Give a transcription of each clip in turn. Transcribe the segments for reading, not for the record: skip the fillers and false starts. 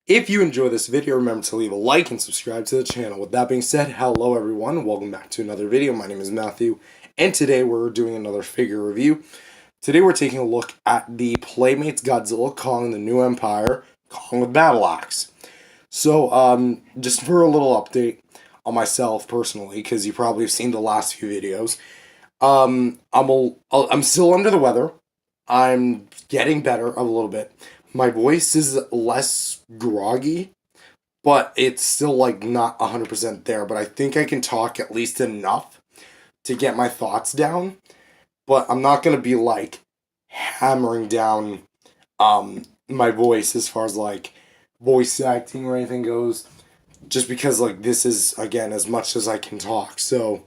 If you enjoy this video, remember to leave a like and subscribe to the channel. With that being said, hello everyone, welcome back to another video. My name is Matthew, and today we're doing another figure review. Today we're taking a look at the Playmates Godzilla Kong, the New Empire, Kong with Battle Axe. So, just for a little update on myself personally, because you probably have seen the last few videos, I'm still under the weather. I'm getting better a little bit. My voice is less groggy, but it's still like not 100% there. But I think I can talk at least enough to get my thoughts down. But I'm not going to be like hammering down my voice as far as like voice acting or anything goes. Just because like this is, again, as much as I can talk. So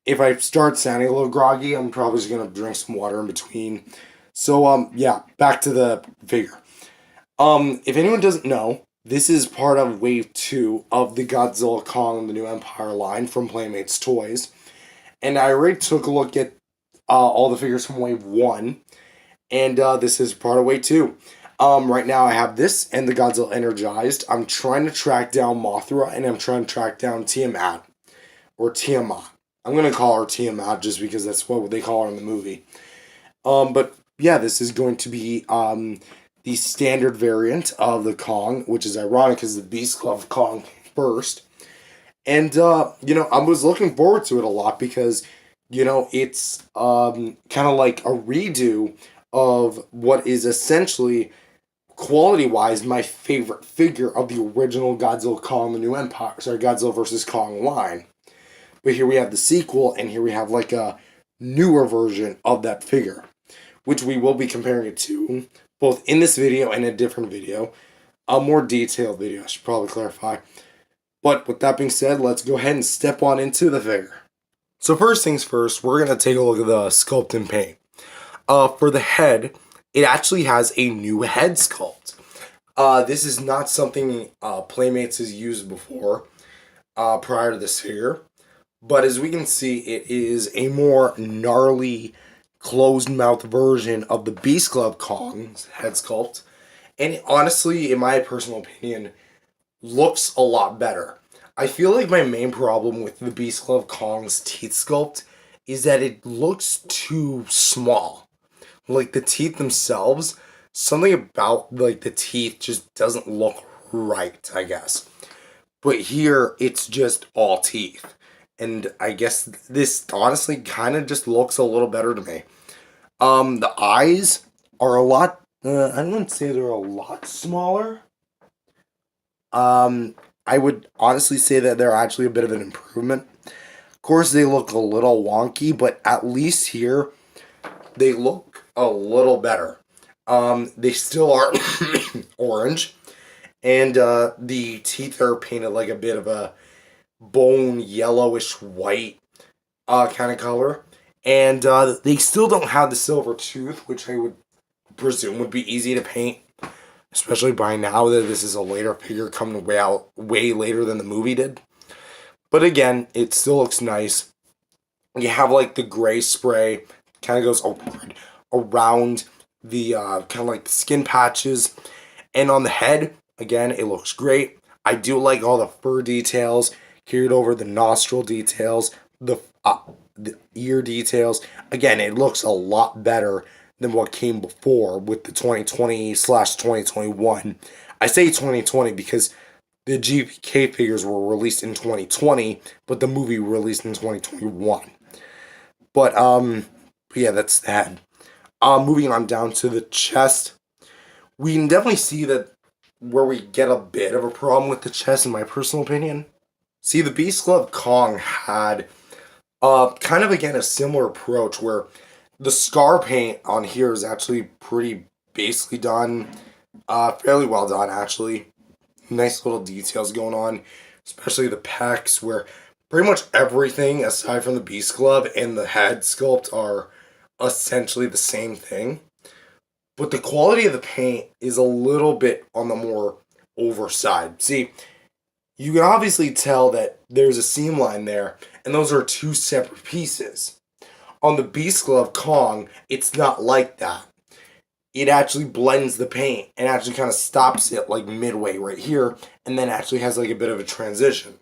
if I start sounding a little groggy, I'm probably just going to drink some water in between. So, yeah, back to the figure. If anyone doesn't know, this is part of Wave 2 of the Godzilla Kong, the New Empire line from Playmates Toys. And I already took a look at all the figures from Wave 1. And this is part of Wave 2. Right now I have this and the Godzilla Energized. I'm trying to track down Mothra, and I'm trying to track down Tiamat. Or Tiamat. I'm going to call her Tiamat just because that's what they call her in the movie. But yeah, this is going to be the standard variant of the Kong, which is ironic because the Beast Club Kong came first. And, I was looking forward to it a lot because, it's kind of like a redo of what is essentially, quality-wise, my favorite figure of the original Godzilla Kong, the New Empire, Godzilla vs. Kong line. But here we have the sequel, and here we have like a newer version of that figure, which we will be comparing it to, both in this video and a different video. A more detailed video, I should probably clarify. But with that being said, let's go ahead and step on into the figure. So first things first, we're going to take a look at the sculpt and paint. For the head, it actually has a new head sculpt. This is not something Playmates has used before, prior to this figure. But as we can see, it is a more gnarly, closed-mouth version of the Beast Club Kong's head sculpt. And it, honestly, in my personal opinion, looks a lot better. I feel like my main problem with the Beast Club Kong's teeth sculpt is that it looks too small. Like, the teeth themselves, something about, like, the teeth just doesn't look right, I guess. But here, it's just all teeth. And I guess this honestly kind of just looks a little better to me. The eyes are a lot, I wouldn't say they're a lot smaller. I would honestly say that they're actually a bit of an improvement. Of course, they look a little wonky, but at least here, they look a little better. They still are orange, and the teeth are painted like a bit of a bone yellowish white kind of color. And they still don't have the silver tooth, which I would presume would be easy to paint. Especially by now that this is a later figure coming way later than the movie did. But again, it still looks nice. You have like the gray spray, kind of goes around the kind of like the skin patches. And on the head, again, it looks great. I do like all the fur details, carried over the nostril details, the ear details. Again, it looks a lot better than what came before with the 2020/2021. I say 2020 because the GVK figures were released in 2020, but the movie released in 2021. But yeah, that's that. Moving on down to the chest, we can definitely see that where we get a bit of a problem with the chest, in my personal opinion. See, the Beast Club Kong had kind of, again, a similar approach where the scar paint on here is actually pretty basically done. Fairly well done, actually. Nice little details going on, especially the pecs, where pretty much everything, aside from the Beast Club and the head sculpt, are essentially the same thing. But the quality of the paint is a little bit on the more overside. See, you can obviously tell that there's a seam line there, and those are two separate pieces. On the Beast Club Kong, it's not like that. it actually blends the paint and actually kind of stops it like midway right here, and then actually has like a bit of a transition.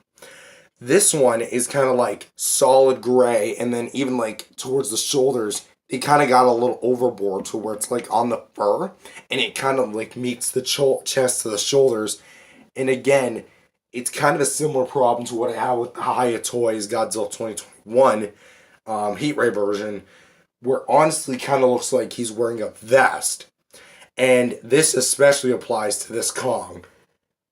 This one is kind of like solid gray, and then even like towards the shoulders, they kind of got a little overboard to where it's like on the fur, and it kind of like meets the chest to the shoulders. And again, it's kind of a similar problem to what I have with the Hiya Toys Godzilla 2021 Heat Ray version, where honestly kind of looks like he's wearing a vest. And this especially applies to this Kong.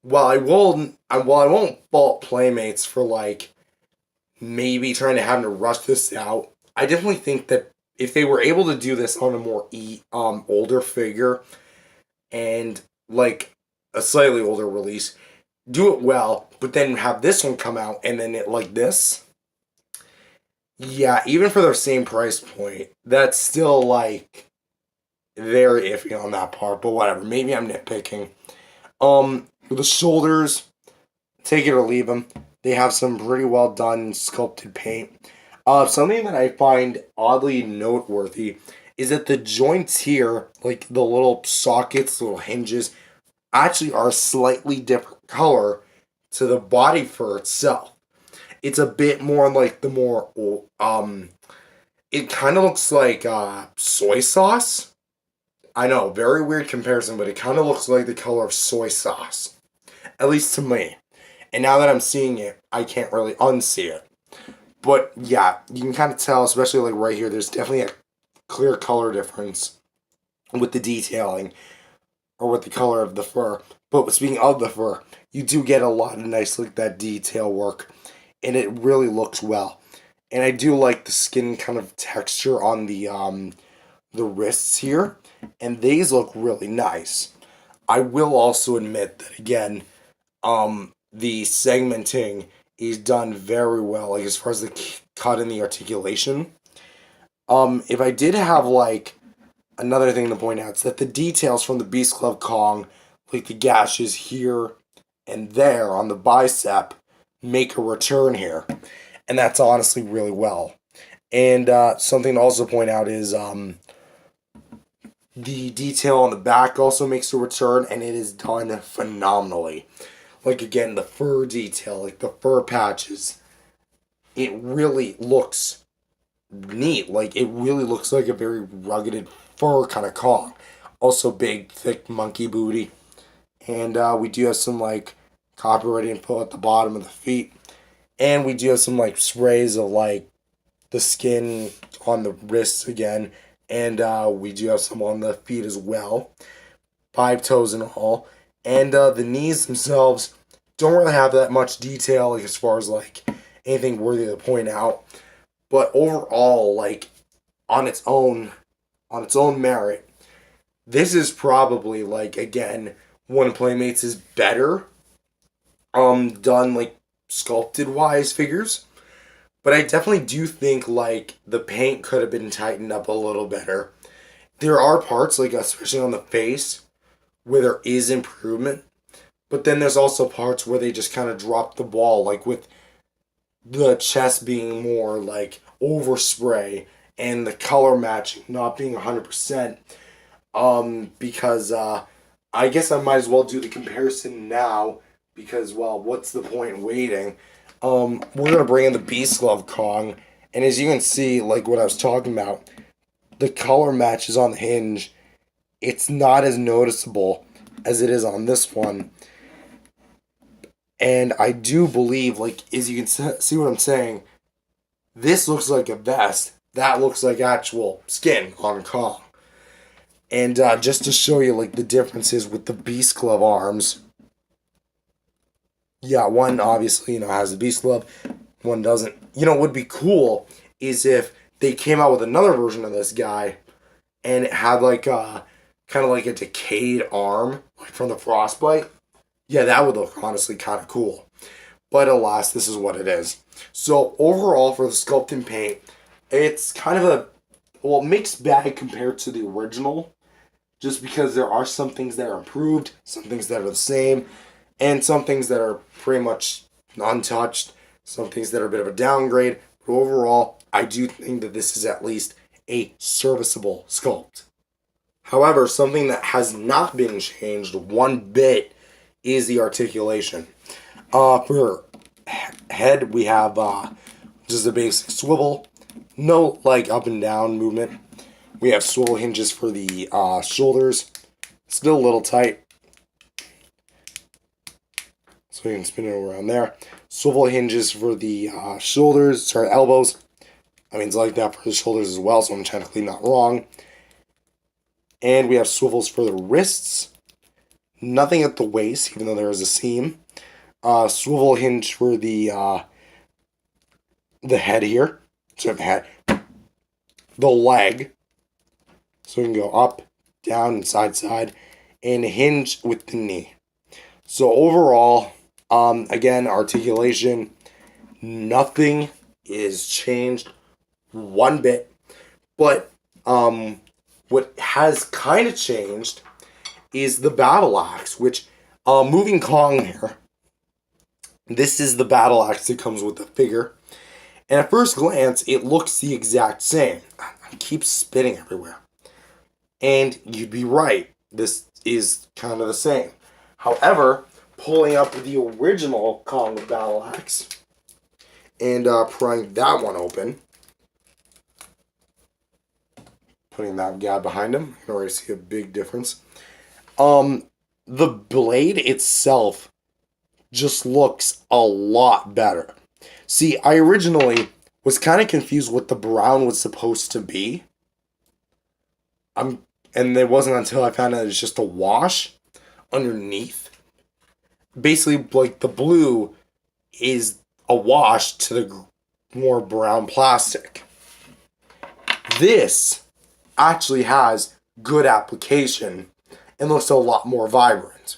While I won't fault Playmates for like maybe trying to have to rush this out, I definitely think that if they were able to do this on a more older figure and like a slightly older release, do it well, but then have this one come out and then it like this. Yeah, even for the same price point, that's still like very iffy on that part, but whatever. Maybe I'm nitpicking. The shoulders, take it or leave them. They have some pretty well done sculpted paint. Something that I find oddly noteworthy is that the joints here, like the little sockets, little hinges, actually are a slightly different color to the body fur itself. It's a bit more like the more, it kind of looks like soy sauce. I know, very weird comparison, but it kind of looks like the color of soy sauce. At least to me. And now that I'm seeing it, I can't really unsee it. But yeah, you can kind of tell, especially like right here, there's definitely a clear color difference with the detailing or with the color of the fur. But speaking of the fur, you do get a lot of nice like that detail work, and it really looks well. And I do like the skin kind of texture on the wrists here, and these look really nice. I will also admit that again, the segmenting is done very well, like as far as the cut and the articulation. If I did have like another thing to point out, it's that the details from the Beast Club Kong, like the gashes here and there on the bicep, make a return here, and that's honestly really well. And something to also point out is the detail on the back also makes a return, and it is done phenomenally. Like again, the fur detail, like the fur patches, it really looks neat. Like it really looks like a very rugged fur kind of Kong. Also big, thick monkey booty. And we do have some like copyright info at the bottom of the feet. And we do have some like sprays of like the skin on the wrists again. And we do have some on the feet as well. 5 toes in all. And the knees themselves don't really have that much detail, like as far as like anything worthy to point out. But overall, like on its own merit, this is probably like again one of Playmates is better done like sculpted wise figures. But I definitely do think like the paint could have been tightened up a little better. There are parts like especially on the face where there is improvement, but then there's also parts where they just kind of drop the ball, like with the chest being more like overspray and the color matching not being 100%. Because I guess I might as well do the comparison now because, well, what's the point in waiting? We're going to bring in the Beast Glove Kong, and as you can see, like what I was talking about, the color matches on the hinge. It's not as noticeable as it is on this one. And I do believe, like, as you can see what I'm saying, this looks like a vest. That looks like actual skin on Kong. And just to show you, like, the differences with the Beast Glove arms. Yeah, one obviously, has the Beast Glove. One doesn't. What would be cool is if they came out with another version of this guy and it had, like, kind of like a decayed arm, like from the frostbite. Yeah, that would look honestly kind of cool. But alas, this is what it is. So overall for the sculpt and paint, it's kind of a mixed bag compared to the original. Just because there are some things that are improved, some things that are the same, and some things that are pretty much untouched, some things that are a bit of a downgrade. But overall, I do think that this is at least a serviceable sculpt. However, something that has not been changed one bit is the articulation. For head, we have just a basic swivel, no like up and down movement. We have swivel hinges for the shoulders, still a little tight, so you can spin it around there. Swivel hinges for the elbows. I mean, it's like that for the shoulders as well, so I'm technically not wrong. And we have swivels for the wrists. Nothing at the waist, even though there is a seam. Swivel hinge for the head here. So the head. The leg. So we can go up, down, and side. And a hinge with the knee. So overall, again, articulation, nothing is changed one bit. But what has kind of changed is the battle axe, which, moving Kong here, this is the battle axe that comes with the figure. And at first glance, it looks the exact same. I keep spitting everywhere. And you'd be right. This is kind of the same. However, pulling up the original Kong with battle axe and prying that one open, putting that guy behind him, you can already see a big difference. The blade itself just looks a lot better. See, I originally was kind of confused what the brown was supposed to be. And it wasn't until I found out it's just a wash underneath. Basically, like, the blue is a wash to the more brown plastic. This actually has good application and looks a lot more vibrant.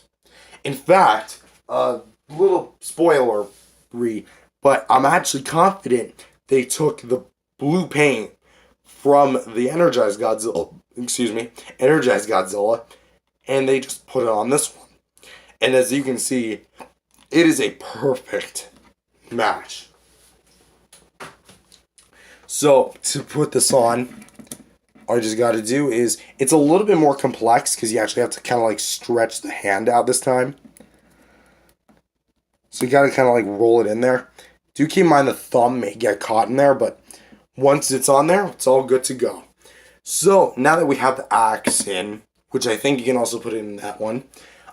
In fact, a little spoilery, but I'm actually confident they took the blue paint from the Energized Godzilla, and they just put it on this one. And as you can see, it is a perfect match. So, to put this on, all you just got to do is, it's a little bit more complex because you actually have to kind of like stretch the hand out this time. So you got to kind of like roll it in there. Do keep in mind the thumb may get caught in there, but once it's on there, it's all good to go. So now that we have the axe in, which I think you can also put it in that one,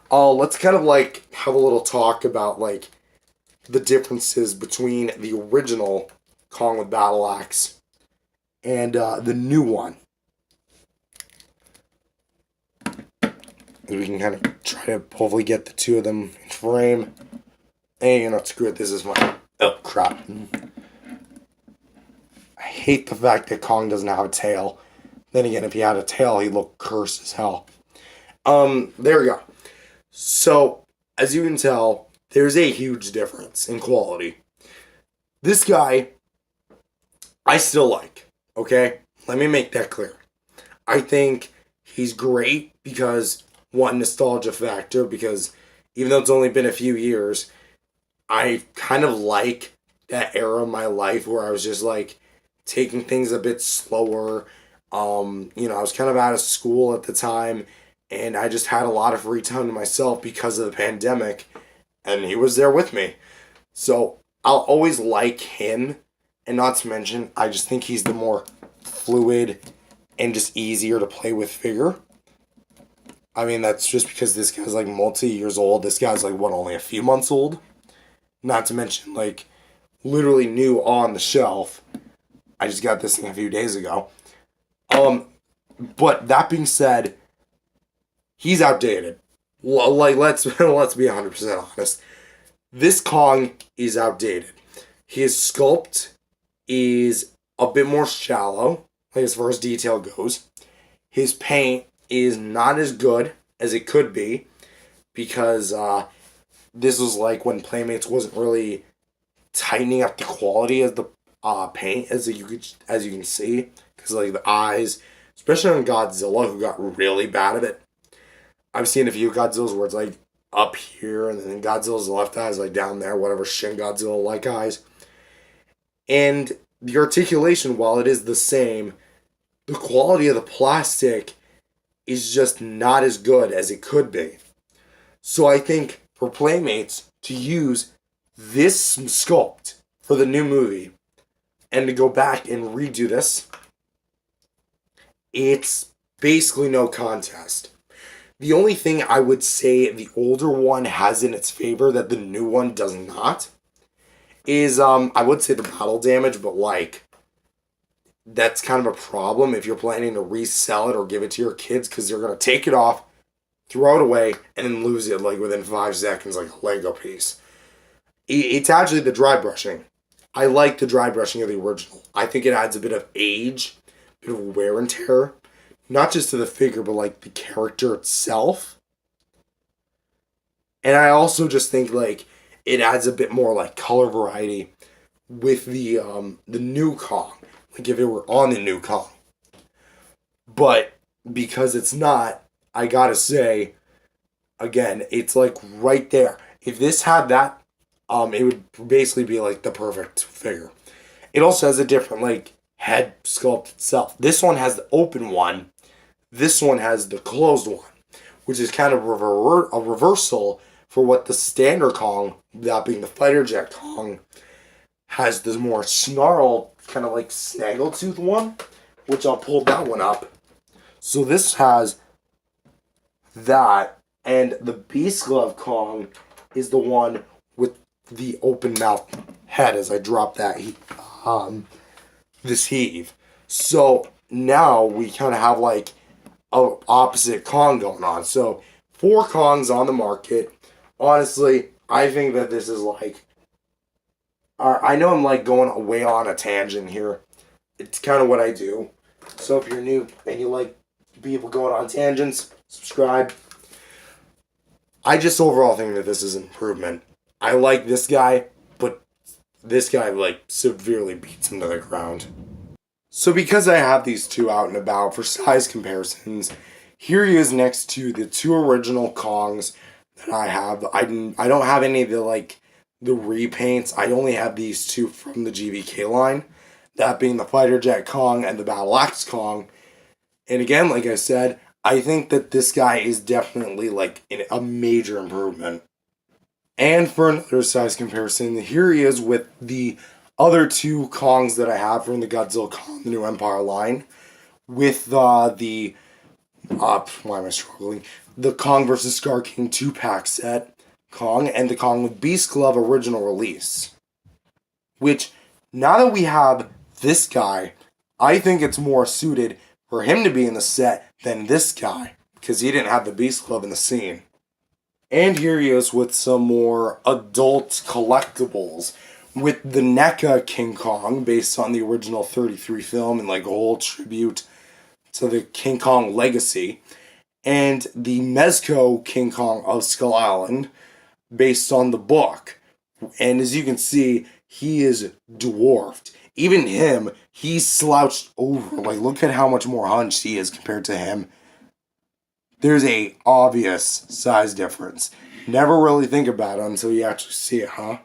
let's kind of like have a little talk about like the differences between the original Kong with battle axe and the new one. We can kind of try to hopefully get the two of them in frame. And you know, screw it, this is my... Oh, crap. I hate the fact that Kong doesn't have a tail. Then again, if he had a tail, he'd look cursed as hell. There we go. So, as you can tell, there's a huge difference in quality. This guy, I still like, okay? Let me make that clear. I think he's great because, one, nostalgia factor, because even though it's only been a few years, I kind of like that era of my life where I was just like taking things a bit slower. You know, I was kind of out of school at the time and I just had a lot of free time to myself because of the pandemic, and he was there with me. So I'll always like him, and not to mention, I just think he's the more fluid and just easier to play with figure. I mean, that's just because this guy's like multi-years old. This guy's like, what, only a few months old? Not to mention, like, literally new on the shelf. I just got this thing a few days ago. But that being said, he's outdated. Like, let's be 100% honest. This Kong is outdated. His sculpt is a bit more shallow, like as far as detail goes. His paint is not as good as it could be because this was like when Playmates wasn't really tightening up the quality of the paint as you can see, because like the eyes, especially on Godzilla, who got really bad at it. I've seen a few Godzillas where it's like up here, and then Godzilla's left eye is like down there, whatever, Shin Godzilla like eyes. And the articulation, while it is the same, the quality of the plastic is just not as good as it could be. So I think for Playmates to use this sculpt for the new movie and to go back and redo this, it's basically no contest. The only thing I would say the older one has in its favor that the new one does not is I would say the battle damage, but like that's kind of a problem if you're planning to resell it or give it to your kids, because they're going to take it off, throw it away, and then lose it like within 5 seconds like a Lego piece. It's actually the dry brushing. I like the dry brushing of the original. I think it adds a bit of age, a bit of wear and tear, not just to the figure, but like the character itself. And I also just think like it adds a bit more like color variety with the new Kong. Like if it were on the new Kong. But because it's not, I gotta say, again, it's like right there. If this had that, it would basically be like the perfect figure. It also has a different like head sculpt itself. This one has the open one. This one has the closed one, which is kind of a reversal for what the standard Kong, that being the fighter jet Kong, has the more snarl, kind of like snaggletooth one, which I'll pull that one up. So this has that, and the Beast Glove Kong is the one with the open mouth head as I drop that this heave. So now we kind of have like a opposite Kong going on. So 4 Kongs on the market. Honestly, I think that this is like, I know I'm like going way on a tangent here. It's kind of what I do. So if you're new and you like people going on tangents, subscribe. I just overall think that this is an improvement. I like this guy, but this guy like severely beats him to the ground. So because I have these two out and about for size comparisons, here he is next to the 2 original Kongs that I have. I don't have any of the like the repaints. I only have these 2 from the GVK line, that being the Fighter Jet Kong and the Battle Axe Kong. And again, like I said, I think that this guy is definitely like a major improvement. And for another size comparison, here he is with the other 2 Kongs that I have from the Godzilla Kong, the New Empire line, with why am I struggling? The Kong vs. Scar King 2-pack set Kong and the Kong with Beast Glove original release. Which, now that we have this guy, I think it's more suited for him to be in the set than this guy, because he didn't have the Beast Glove in the scene. And here he is with some more adult collectibles, with the NECA King Kong, based on the original 33 film, and like a whole tribute to the King Kong legacy, and the Mezco King Kong of Skull Island, based on the book. And as you can see, he is dwarfed. Even him, he's slouched over. Like, look at how much more hunched he is compared to him. There's a obvious size difference. Never really think about it until you actually see it, huh?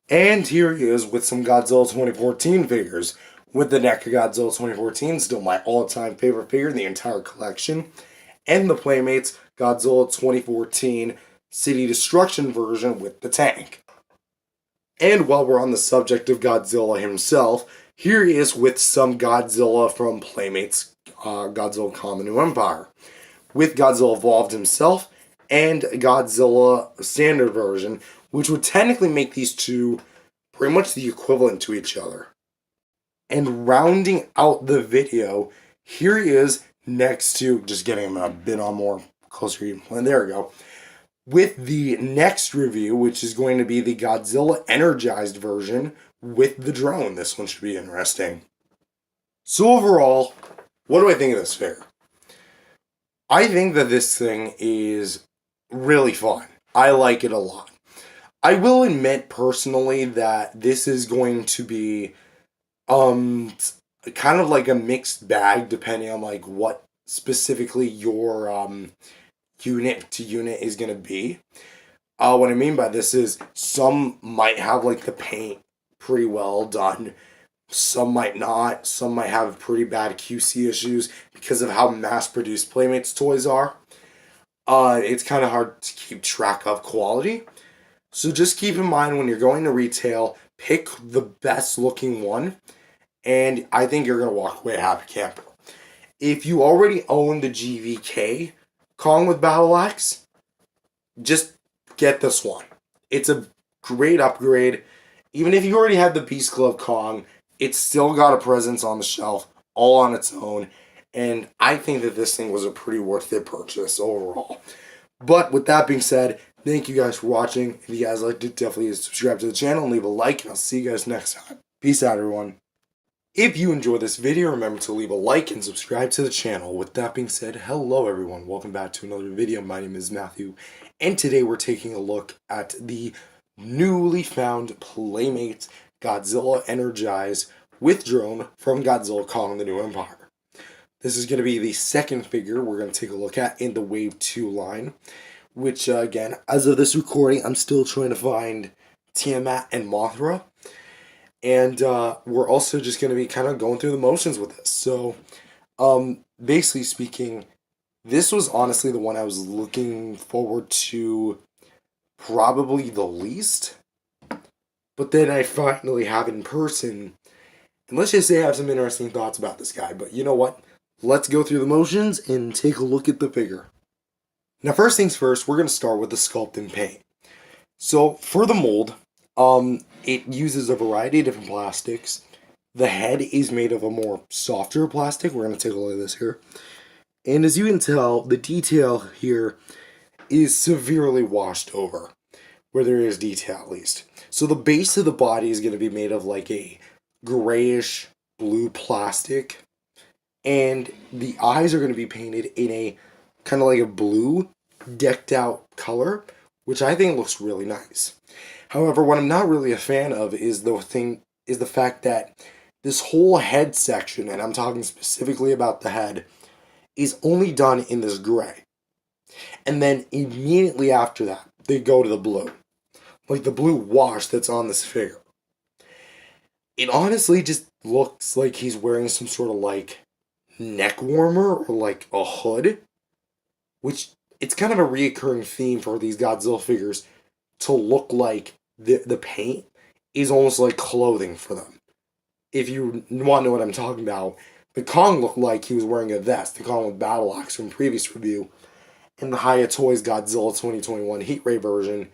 And here he is with some Godzilla 2014 figures, with the NECA Godzilla 2014, still my all-time favorite figure in the entire collection, and the Playmates Godzilla 2014 City Destruction version with the tank. And while we're on the subject of Godzilla himself, here he is with some Godzilla from Playmates Godzilla Kong the New Empire, with Godzilla Evolved himself and Godzilla Standard version, which would technically make these two pretty much the equivalent to each other. And rounding out the video, here he is next to, just getting him a bit on more closer even, and there we go, with the next review, which is going to be the Godzilla Energized version with the drone. This one should be interesting. So overall, what do I think of this figure? I think that this thing is really fun. I like it a lot. I will admit personally that this is going to be kind of like a mixed bag depending on like what specifically your unit to unit is going to be. What I mean by this is some might have like the paint pretty well done. Some might not. Some might have pretty bad QC issues because of how mass-produced Playmates toys are. It's kind of hard to keep track of quality. So just keep in mind when you're going to retail, pick the best looking one, and I think you're gonna walk away a happy camper. If you already own the GVK Kong with Battle Axe, just get this one. It's a great upgrade. Even if you already have the Beast Glove Kong, it's still got a presence on the shelf all on its own. And I think that this thing was a pretty worth it purchase overall. But with that being said, thank you guys for watching. If you guys liked it, definitely subscribe to the channel and leave a like. And I'll see you guys next time. Peace out, everyone. If you enjoyed this video, remember to leave a like and subscribe to the channel. With that being said, hello everyone. Welcome back to another video. My name is Matthew. And today we're taking a look at the newly found Playmates Godzilla Energized with drone from Godzilla Kong the New Empire. This is going to be the second figure we're going to take a look at in the Wave 2 line, which again, as of this recording, I'm still trying to find Tiamat and Mothra. And we're also just going to be kind of going through the motions with this. So, basically speaking, this was honestly the one I was looking forward to probably the least. But then I finally have it in person. And let's just say I have some interesting thoughts about this guy. But you know what? Let's go through the motions and take a look at the figure. Now, first things first, we're going to start with the sculpt and paint. So, for the mold, it uses a variety of different plastics. The head is made of a more softer plastic. We're going to take a look at this here. And as you can tell, the detail here is severely washed over, where there is detail at least. So the base of the body is going to be made of like a grayish blue plastic. And the eyes are going to be painted in a kind of like a blue decked out color, which I think looks really nice. However, what I'm not really a fan of is the fact that this whole head section, and I'm talking specifically about the head, is only done in this gray. And then immediately after that, they go to the blue. Like the blue wash that's on this figure. It honestly just looks like he's wearing some sort of like neck warmer or like a hood. Which, it's kind of a reoccurring theme for these Godzilla figures to look like the paint is almost like clothing for them. If you want to know what I'm talking about, the Kong looked like he was wearing a vest, the Kong with Battle Axe from previous review, and the Toys Godzilla 2021 Heat Ray version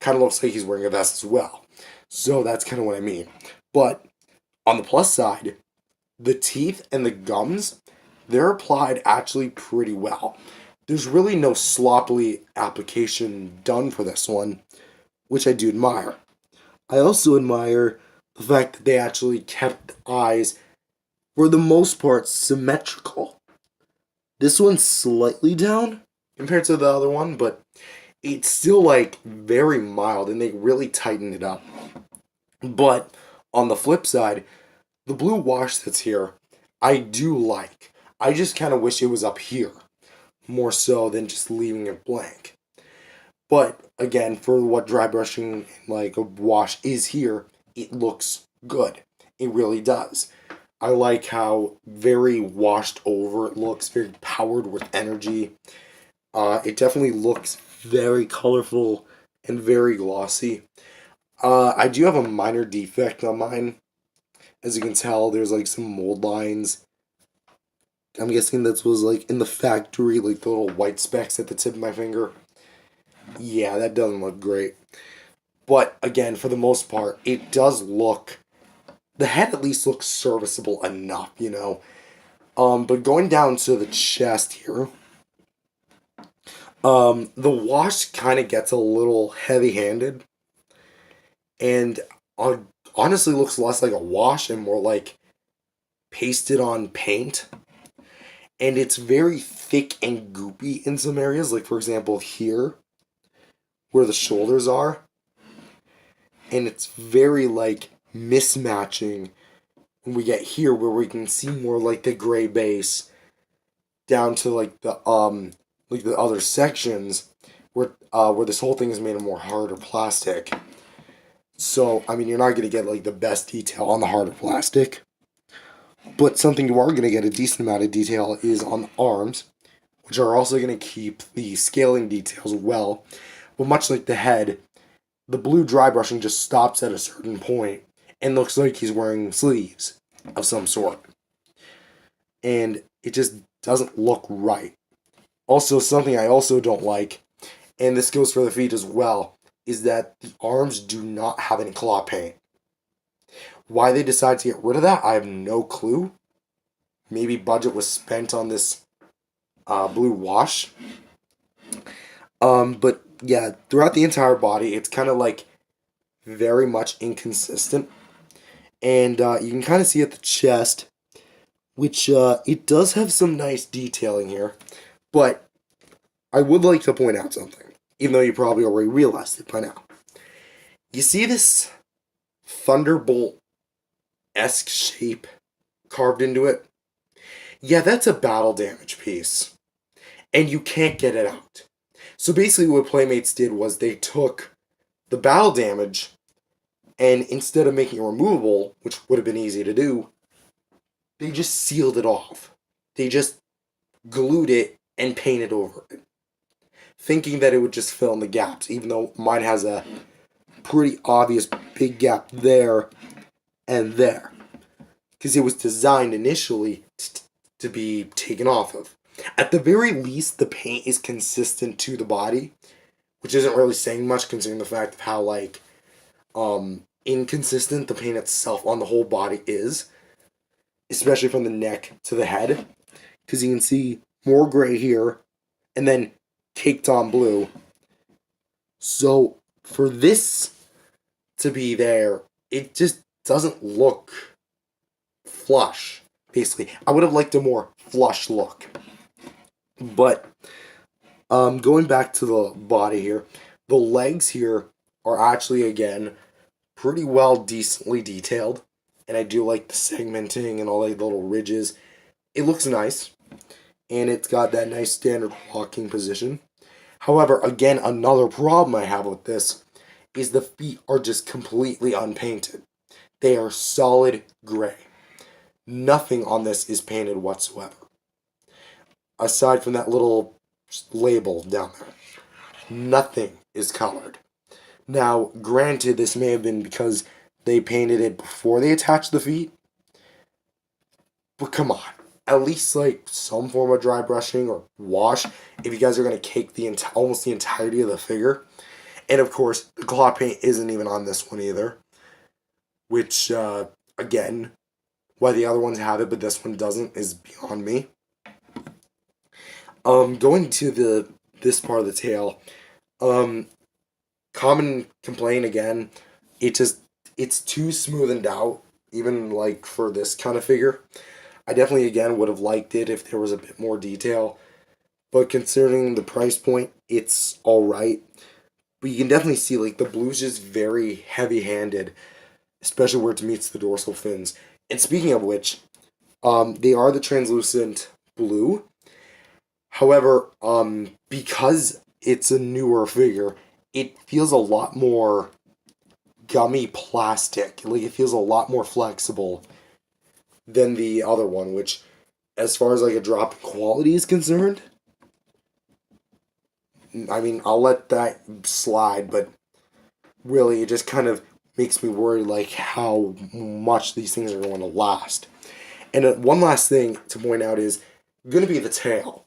kind of looks like he's wearing a vest as well. So that's kind of what I mean. But on the plus side, the teeth and the gums, they're applied actually pretty well. There's really no sloppy application done for this one, which I do admire. I also admire the fact that they actually kept the eyes, for the most part, symmetrical. This one's slightly down compared to the other one, but it's still like very mild, and they really tightened it up. But on the flip side, the blue wash that's here, I do like. I just kind of wish it was up here, more so than just leaving it blank. But again, for what dry brushing like a wash is here, it looks good. It really does. I like how very washed over it looks, very powered with energy. It definitely looks very colorful and very glossy. I do have a minor defect on mine. As you can tell, there's like some mold lines. I'm guessing that was like in the factory, like the little white specks at the tip of my finger. Yeah, that doesn't look great. But again, for the most part, it does look... The head at least looks serviceable enough, you know. But going down to the chest here, the wash kind of gets a little heavy-handed. And honestly looks less like a wash and more like pasted on paint. And it's very thick and goopy in some areas. Like, for example, here, where the shoulders are. And it's very, like, mismatching when we get here, where we can see more, like, the gray base down to, like, the other sections where this whole thing is made of more harder plastic. So, I mean, you're not going to get like the best detail on the harder plastic. But something you are going to get a decent amount of detail is on the arms, which are also going to keep the scaling details well. But much like the head, the blue dry brushing just stops at a certain point and looks like he's wearing sleeves of some sort. And it just doesn't look right. Also, something I also don't like, and this goes for the feet as well, is that the arms do not have any claw paint. Why they decided to get rid of that, I have no clue. Maybe budget was spent on this blue wash. But yeah, throughout the entire body, it's kind of like very much inconsistent. And you can kind of see at the chest, which it does have some nice detailing here. But I would like to point out something, even though you probably already realized it by now. You see this Thunderbolt-esque shape carved into it? Yeah, that's a battle damage piece. And you can't get it out. So basically what Playmates did was they took the battle damage and instead of making it removable, which would have been easy to do, they just sealed it off. They just glued it and painted over it, thinking that it would just fill in the gaps, even though mine has a pretty obvious big gap there and there. Because it was designed initially to be taken off of. At the very least, the paint is consistent to the body, which isn't really saying much considering the fact of how, like, inconsistent the paint itself on the whole body is, especially from the neck to the head. Because you can see more gray here, and then caked on blue. So, for this to be there, it just doesn't look flush, basically. I would have liked a more flush look. But, going back to the body here, the legs here are actually, again, pretty well decently detailed. And I do like the segmenting and all the little ridges. It looks nice. And it's got that nice standard walking position. However, again, another problem I have with this is the feet are just completely unpainted. They are solid gray. Nothing on this is painted whatsoever. Aside from that little label down there. Nothing is colored. Now, granted, this may have been because they painted it before they attached the feet. But come on. At least, like, some form of dry brushing or wash if you guys are going to cake almost the entirety of the figure. And, of course, the claw paint isn't even on this one either. Which, again, why the other ones have it but this one doesn't is beyond me. Going to this part of the tail, common complaint again, it's too smoothened out, even like for this kind of figure. I definitely again would have liked it if there was a bit more detail, but considering the price point, it's alright. But you can definitely see like the blue's just very heavy-handed, especially where it meets the dorsal fins. And speaking of which, they are the translucent blue. However, because it's a newer figure, it feels a lot more gummy plastic. Like, it feels a lot more flexible than the other one, which, as far as, like, a drop in quality is concerned, I mean, I'll let that slide, but really, it just kind of makes me worry, like, how much these things are going to last. And one last thing to point out is going to be the tail.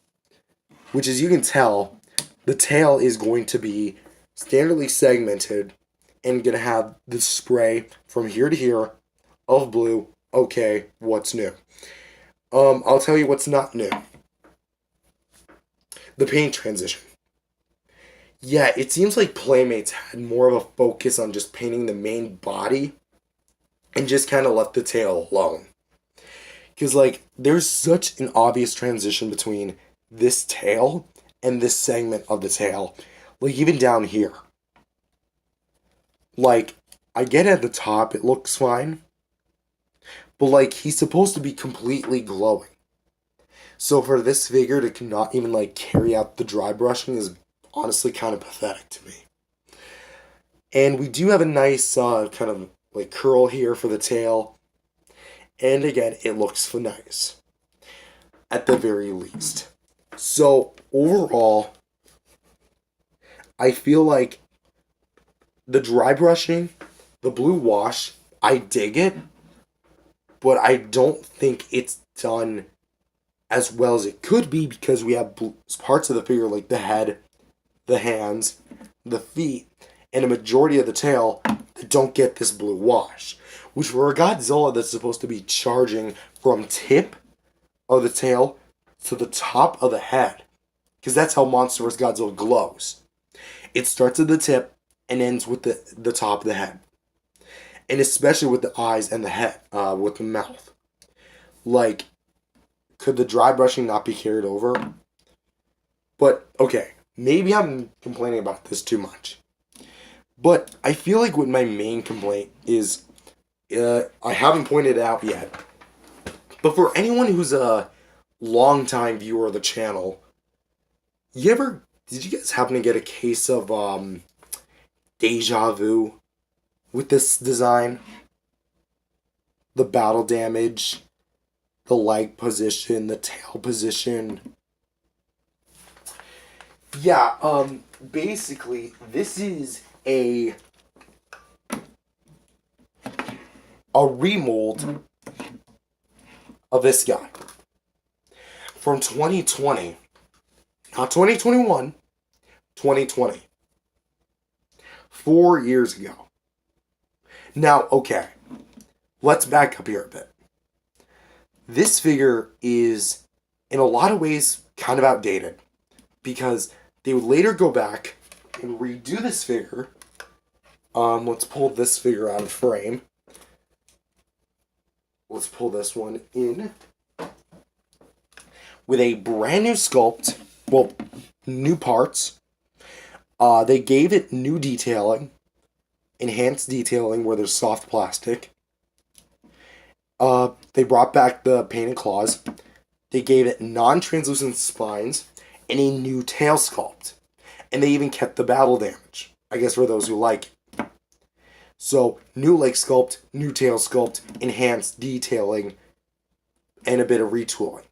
Which, as you can tell, the tail is going to be standardly segmented and going to have the spray from here to here of blue. Okay, what's new? I'll tell you what's not new. The paint transition. Yeah, it seems like Playmates had more of a focus on just painting the main body and just kind of left the tail alone. Because, like, there's such an obvious transition between this tail and this segment of the tail. Like, even down here. Like, I get at the top, it looks fine. But, like, he's supposed to be completely glowing. So for this figure to not even, like, carry out the dry brushing is honestly kind of pathetic to me. And we do have a nice kind of like curl here for the tail. And again, it looks nice at the very least. So overall, I feel like the dry brushing, the blue wash, I dig it, but I don't think it's done as well as it could be because we have parts of the figure like the head, the hands, the feet, and a majority of the tail that don't get this blue wash. Which for a Godzilla that's supposed to be charging from tip of the tail to the top of the head, because that's how Monster vs. Godzilla glows. It starts at the tip and ends with the top of the head. And especially with the eyes and the head, with the mouth. Like, could the dry brushing not be carried over? But, okay, maybe I'm complaining about this too much. But I feel like what my main complaint is, I haven't pointed it out yet, but for anyone who's a longtime viewer of the channel, did you guys happen to get a case of deja vu with this design? The battle damage, the leg position, the tail position. Yeah, basically, this is a remold of this guy from 2020. Not 2021, 2020. 4 years ago. Now, okay, let's back up here a bit. This figure is, in a lot of ways, kind of outdated because they would later go back and redo this figure. Let's pull this figure out of frame. Let's pull this one in with a brand new sculpt. Well, new parts. They gave it new detailing, enhanced detailing where there's soft plastic. They brought back the painted claws. They gave it non-translucent spines and a new tail sculpt. And they even kept the battle damage, I guess for those who like it. So, new leg sculpt, new tail sculpt, enhanced detailing, and a bit of retooling.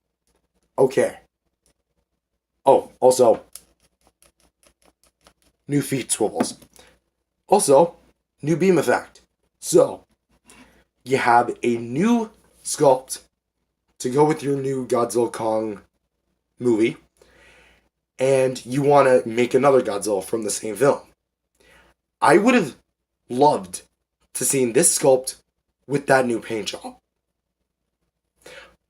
Okay. Oh, also, new feet swivels. Also, new beam effect. So, you have a new sculpt to go with your new Godzilla Kong movie, and you want to make another Godzilla from the same film. I would have loved to see this sculpt with that new paint job.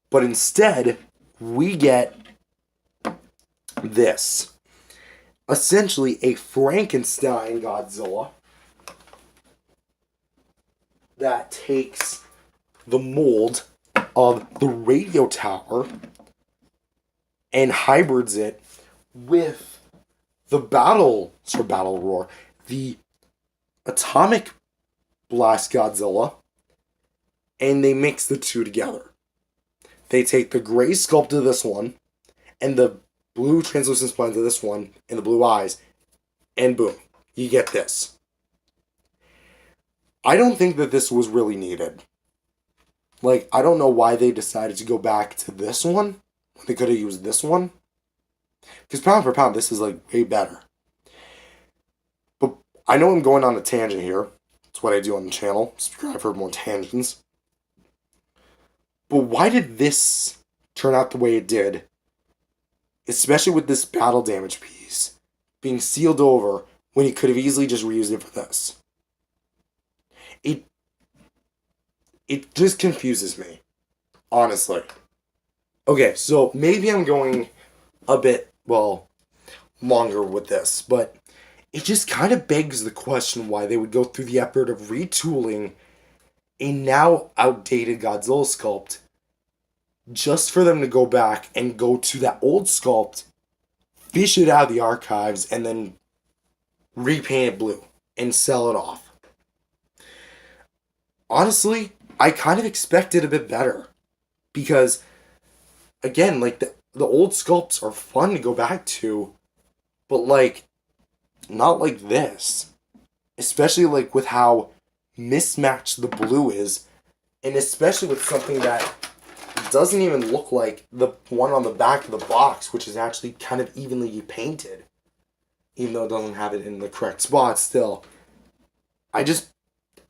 But instead, we get this. Essentially a Frankenstein Godzilla that takes the mold of the radio tower and hybrids it with the battle roar, the atomic blast Godzilla, and they mix the two together. They take the gray sculpt of this one and the blue translucent spines of this one and the blue eyes, and boom, you get this. I don't think that this was really needed. Like, I don't know why they decided to go back to this one when they could have used this one. Because pound for pound, this is like way better. But I know I'm going on a tangent here. That's what I do on the channel. Subscribe for more tangents. But why did this turn out the way it did? Especially with this battle damage piece being sealed over when he could have easily just reused it for this. It just confuses me, honestly. Okay, so maybe I'm going a bit, longer with this, but it just kind of begs the question why they would go through the effort of retooling a now outdated Godzilla sculpt just for them to go back and go to that old sculpt, fish it out of the archives, and then repaint it blue and sell it off. Honestly, I kind of expected a bit better because, again, like the old sculpts are fun to go back to, but like not like this. especially like with how mismatched the blue is, and especially with something that doesn't even look like the one on the back of the box, which is actually kind of evenly painted, even though it doesn't have it in the correct spot. Still, I just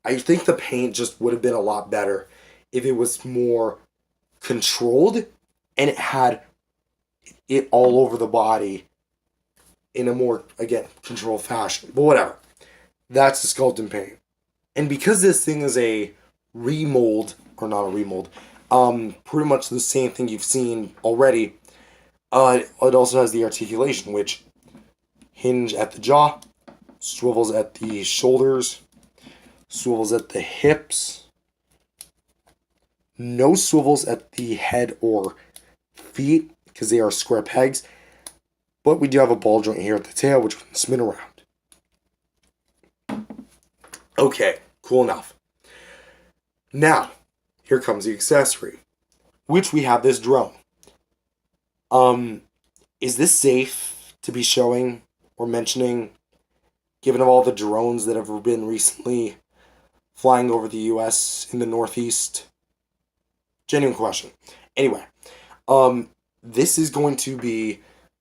I think the paint just would have been a lot better if it was more controlled and it had it all over the body in a more, again, controlled fashion. But whatever. That's the sculpt and paint. And because this thing is a remold, or not a remold, pretty much the same thing you've seen already, it also has the articulation, which hinge at the jaw, swivels at the shoulders, swivels at the hips, no swivels at the head or feet because they are square pegs, but we do have a ball joint here at the tail which can spin around. Okay, cool enough. Now, here comes the accessory, which we have this drone. Is this safe to be showing or mentioning, given all the drones that have been recently flying over the U.S. in the Northeast? Genuine question. Anyway, this is going to be,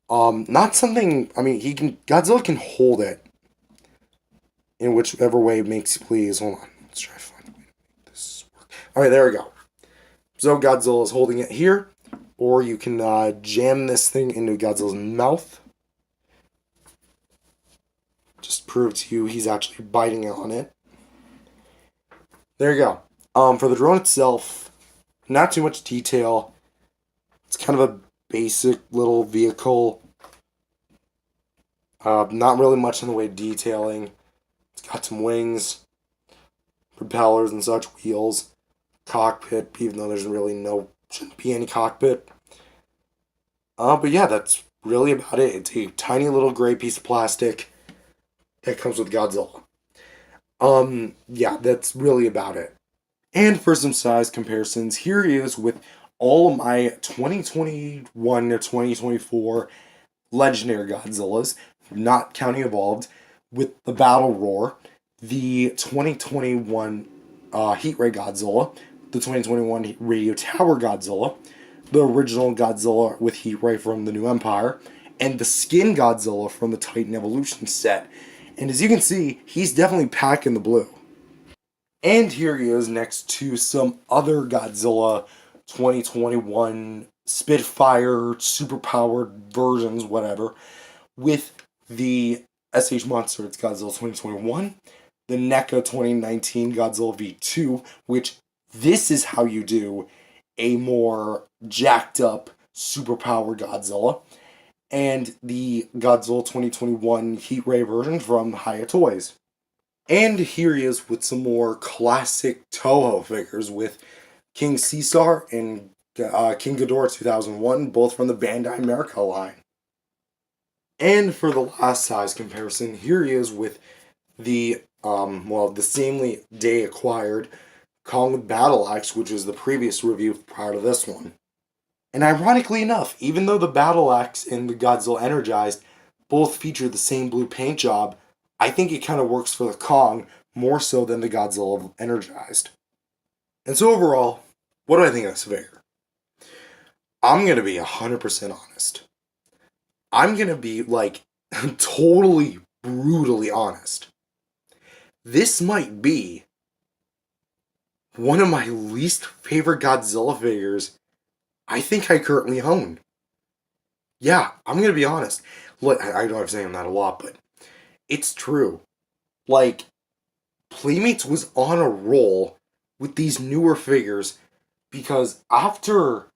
not something, I mean, Godzilla can hold it in whichever way it makes you please. Hold on, let's try to find a way to make this work. Alright, there we go. So Godzilla is holding it here, or you can jam this thing into Godzilla's mouth. Just prove to you he's actually biting on it. There you go. For the drone itself, not too much detail. It's kind of a basic little vehicle. Not really much in the way of detailing. It's got some wings, propellers and such, wheels, cockpit, even though there's really shouldn't be any cockpit. But yeah, that's really about it. It's a tiny little gray piece of plastic that comes with Godzilla. Yeah, that's really about it. And for some size comparisons, here he is with all of my 2021 to 2024 legendary Godzillas, not counting Evolved, with the Battle Roar, the 2021 Heat Ray Godzilla, the 2021 Radio Tower Godzilla, the original Godzilla with Heat Ray from the New Empire, and the Skin Godzilla from the Titan Evolution set. And as you can see, he's definitely packing the blue. And here he is next to some other Godzilla 2021 Spitfire superpowered versions, whatever, with the SH Monster, it's Godzilla 2021, the NECA 2019 Godzilla V2, which this is how you do a more jacked up superpowered Godzilla, and the Godzilla 2021 Heat Ray version from Hiya Toys. And here he is with some more classic Toho figures with King Caesar and King Ghidorah 2001, both from the Bandai America line. And for the last size comparison, here he is with the, the same day acquired Kong with Battle Axe, which was the previous review prior to this one. And ironically enough, even though the Battle Axe and the Godzilla Energized both feature the same blue paint job, I think it kind of works for the Kong more so than the Godzilla Energized. And so overall, what do I think of this figure? I'm going to be 100% honest. I'm going to be, totally, brutally honest. This might be one of my least favorite Godzilla figures I think I currently own. Yeah, I'm going to be honest. Look, I know I'm saying that a lot, but it's true. Playmates was on a roll with these newer figures because after,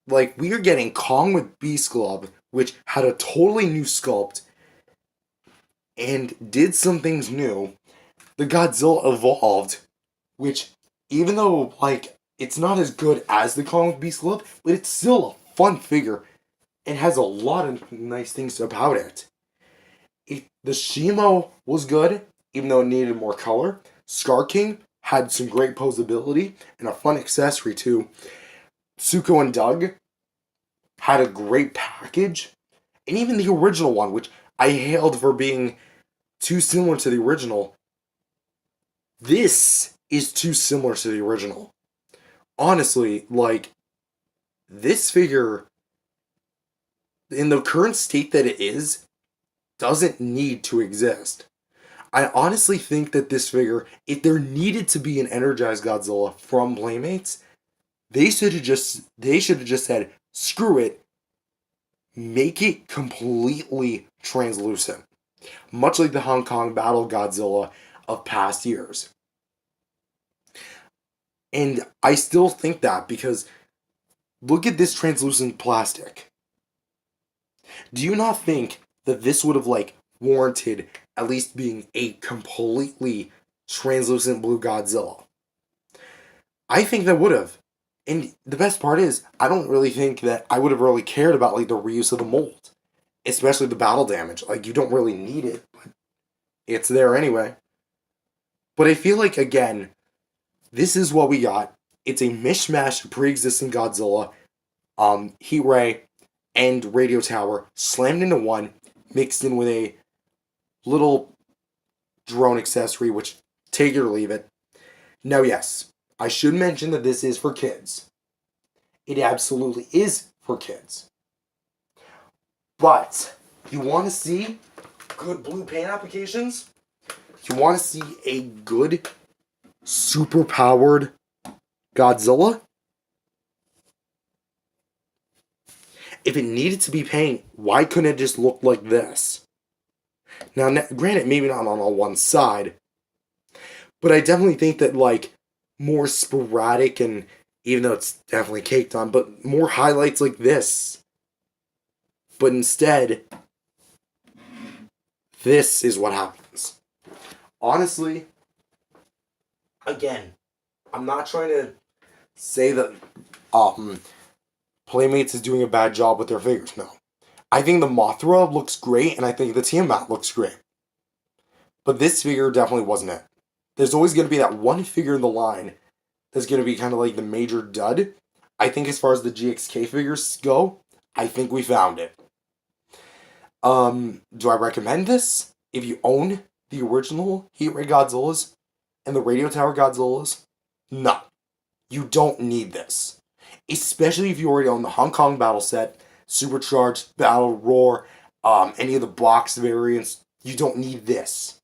we are getting Kong with Beast Club, which had a totally new sculpt and did some things new. The Godzilla Evolved, which, even though, it's not as good as the Kong with Beast Club, but it's still a fun figure and has a lot of nice things about it. The Shimo was good, even though it needed more color. Scar King had some great posability and a fun accessory too. Suko and Doug had a great package. And even the original one, which I hailed for being too similar to the original. This is too similar to the original. Honestly, like, this figure, in the current state that it is, doesn't need to exist. I honestly think that this figure, if there needed to be an Energized Godzilla from Playmates, they should have just said, screw it, make it completely translucent. Much like the Hong Kong Battle Godzilla of past years. And I still think that because look at this translucent plastic. Do you not think that this would have like warranted at least being a completely translucent blue Godzilla? I think that would have. And the best part is, I don't really think that I would have really cared about like the reuse of the mold. Especially the battle damage. Like, you don't really need it, but it's there anyway. But I feel like, again, this is what we got. It's a mishmash of pre-existing Godzilla, Heat Ray, and Radio Tower slammed into one, mixed in with a little drone accessory, which take it or leave it. Now, yes, I should mention that this is for kids. It absolutely is for kids. But you want to see good blue paint applications? You want to see a good, super-powered Godzilla? If it needed to be paint, why couldn't it just look like this? Now, granted, maybe not on all one side, but I definitely think that, like, more sporadic and, even though it's definitely caked on, but more highlights like this. But instead, this is what happens. Honestly, again, I'm not trying to say that Playmates is doing a bad job with their figures. No. I think the Mothra looks great, and I think the Tiamat looks great. But this figure definitely wasn't it. There's always going to be that one figure in the line that's going to be kind of like the major dud. I think as far as the GXK figures go, I think we found it. Do I recommend this? If you own the original Heat Ray Godzillas and the Radio Tower Godzillas, no. You don't need this. Especially if you already own the Hong Kong battle set, Supercharged, Battle Roar, any of the box variants. You don't need this.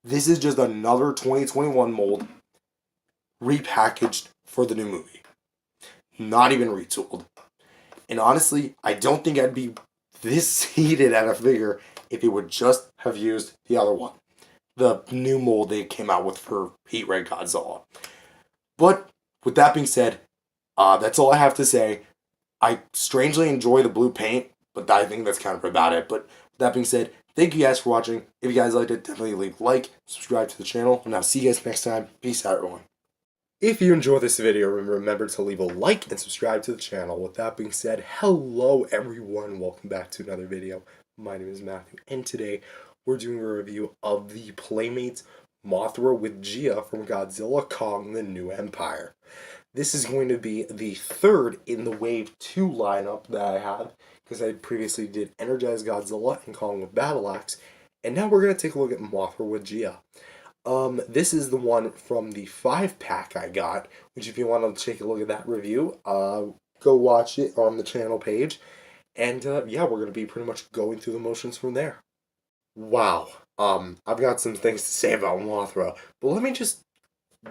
This is just another 2021 mold repackaged for the new movie. Not even retooled. And honestly, I don't think I'd be this heated at a figure if it would just have used the other one. The new mold they came out with for Heat Ray Godzilla. But with that being said, that's all I have to say. I strangely enjoy the blue paint, but I think that's kind of about it. But with that being said, thank you guys for watching. If you guys liked it, definitely leave a like, subscribe to the channel, and I'll see you guys next time. Peace out, everyone. If you enjoyed this video, remember to leave a like and subscribe to the channel. With that being said, hello everyone. Welcome back to another video. My name is Matthew, and today we're doing a review of the Playmates Mothra with Gia from Godzilla Kong: The New Empire. This is going to be the third in the Wave 2 lineup that I have, because I previously did Energized Godzilla and Kong with Battle Axe, and now we're going to take a look at Mothra with Gia. This is the one from the 5-pack I got, which if you want to take a look at that review, go watch it on the channel page. And, yeah, we're going to be pretty much going through the motions from there. Wow. I've got some things to say about Mothra, but let me just,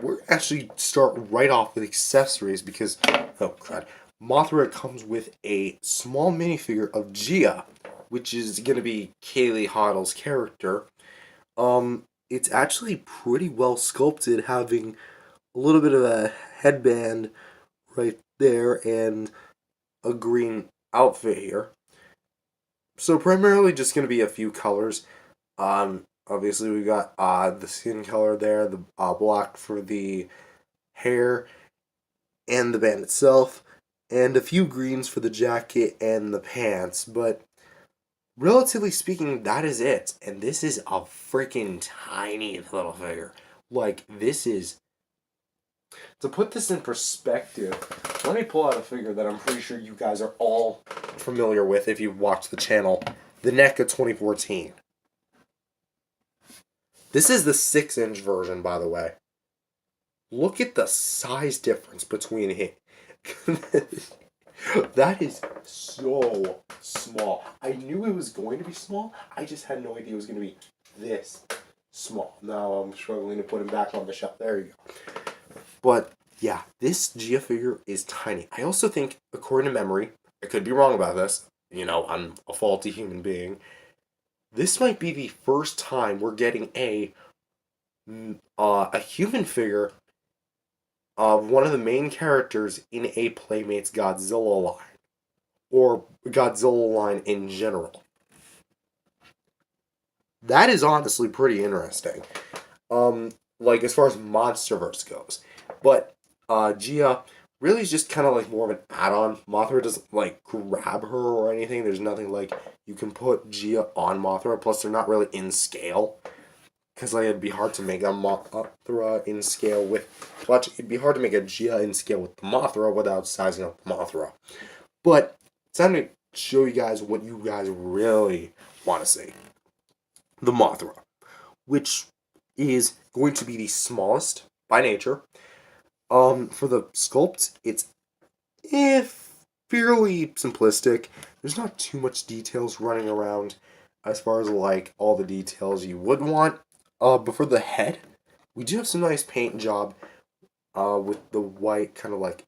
we're actually start right off with accessories because, oh crud, Mothra comes with a small minifigure of Gia, which is going to be Kaylee Hoddle's character. It's actually pretty well sculpted, having a little bit of a headband right there and a green outfit here. So primarily just going to be a few colors. Obviously we got the skin color there, the black for the hair and the band itself, and a few greens for the jacket and the pants, but relatively speaking, that is it. And this is a freaking tiny little figure. Like, this is... To put this in perspective, let me pull out a figure that I'm pretty sure you guys are all familiar with if you've watched the channel. The NECA 2014. This is the 6-inch version, by the way. Look at the size difference between it. That is so small. I knew it was going to be small. I just had no idea it was going to be this small. Now I'm struggling to put him back on the shelf. There you go. But yeah, this Gia figure is tiny. I also think, according to memory, I could be wrong about this. You know, I'm a faulty human being. This might be the first time we're getting a human figure of one of the main characters in a Playmates Godzilla line, or Godzilla line in general. That is honestly pretty interesting. Like as far as MonsterVerse goes, but Gia really is just kind of like more of an add-on. Mothra doesn't like grab her or anything. There's nothing like you can put Gia on Mothra. Plus, they're not really in scale. Because like, it'd be hard to make a Mothra in scale with... Watch, it'd be hard to make a Gia in scale with the Mothra without sizing up the Mothra. But it's time to show you guys what you guys really want to see. The Mothra. Which is going to be the smallest by nature. For the sculpt, it's fairly simplistic. There's not too much details running around as far as like all the details you would want. But for the head, we do have some nice paint job with the white kind of like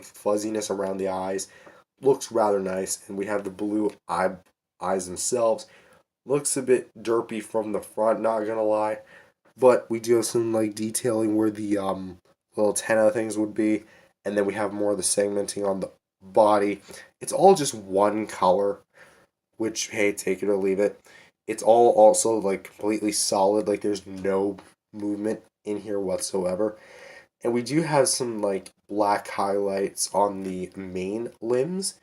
fuzziness around the eyes. Looks rather nice, and we have the blue eyes themselves. Looks a bit derpy from the front, not gonna lie, but we do have some like detailing where the little antenna things would be, and then we have more of the segmenting on the body. It's all just one color, which, hey, take it or leave it. It's all also like completely solid, like there's no movement in here whatsoever. And we do have some like black highlights on the main limbs.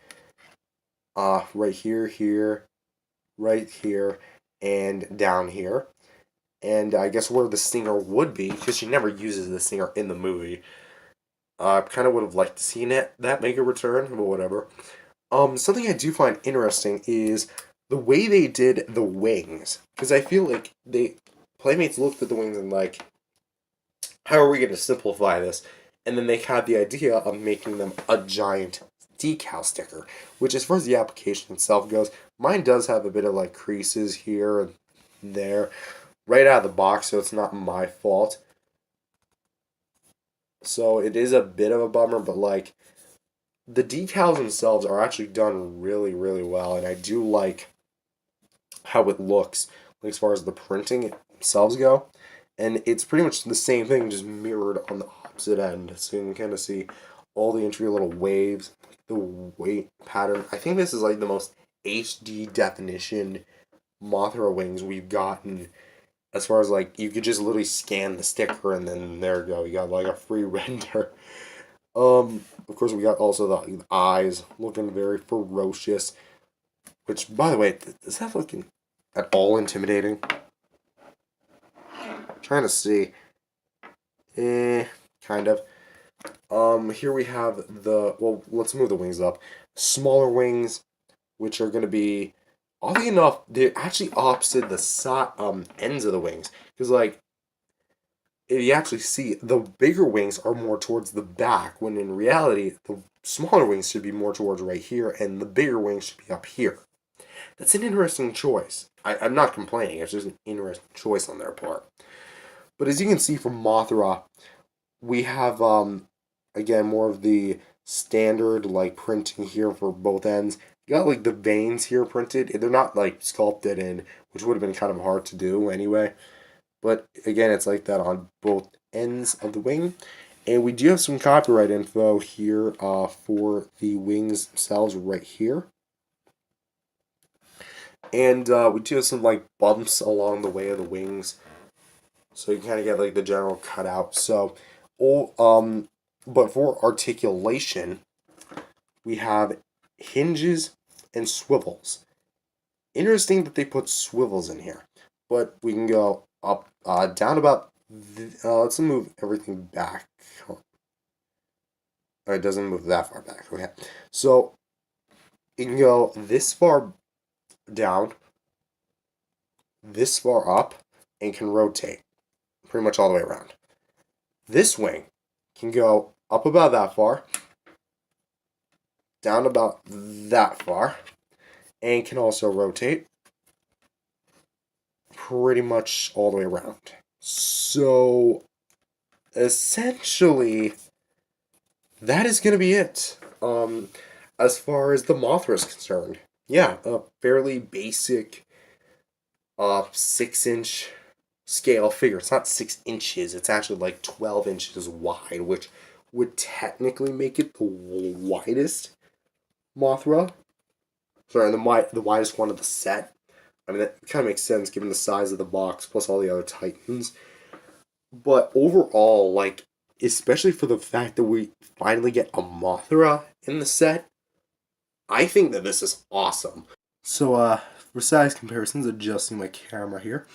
Right here, right here, and down here. And I guess where the stinger would be, because she never uses the stinger in the movie. I kind of would have liked to see that make a return, but whatever. Something I do find interesting is the way they did the wings, because I feel like Playmates looked at the wings and like, how are we going to simplify this? And then they had the idea of making them a giant decal sticker, which as far as the application itself goes, mine does have a bit of like creases here and there, right out of the box, so it's not my fault. So it is a bit of a bummer, but like, the decals themselves are actually done really, really well, and I do like how it looks, like as far as the printing themselves go. And it's pretty much the same thing, just mirrored on the opposite end. So you can kind of see all the intricate little waves, the weight pattern. I think this is like the most HD definition Mothra wings we've gotten. As far as like, you could just literally scan the sticker and then there you go. You got like a free render. Of course, we got also the eyes looking very ferocious. Which, by the way, is that looking at all intimidating? Trying to see. Kind of. Here we have well, let's move the wings up. Smaller wings, which are going to be, oddly enough, they're actually opposite the ends of the wings. Because, like, if you actually see, the bigger wings are more towards the back, when in reality, the smaller wings should be more towards right here, and the bigger wings should be up here. That's an interesting choice. I'm not complaining, it's just an interesting choice on their part. But as you can see from Mothra, we have, again, more of the standard, like, printing here for both ends. You got, like, the veins here printed. They're not, like, sculpted in, which would have been kind of hard to do anyway. But, again, it's like that on both ends of the wing. And we do have some copyright info here for the wings themselves right here. And we do have some, like, bumps along the way of the wings. So you kind of get, like, the general cutout. So, but for articulation, we have hinges and swivels. Interesting that they put swivels in here. But we can go up, down about, let's move everything back. Oh, it doesn't move that far back. Okay. So, you can go this far down, this far up, and can rotate pretty much all the way around. This wing can go up about that far, down about that far, and can also rotate pretty much all the way around. So, essentially, that is going to be it. As far as the Mothra is concerned, yeah, a fairly basic 6-inch scale figure. It's not 6 inches, it's actually like 12 inches wide, which would technically make it the widest Mothra. Sorry, the widest one of the set. I mean, that kind of makes sense given the size of the box plus all the other Titans. But overall, like, especially for the fact that we finally get a Mothra in the set, I think that this is awesome. So, for size comparisons, adjusting my camera here,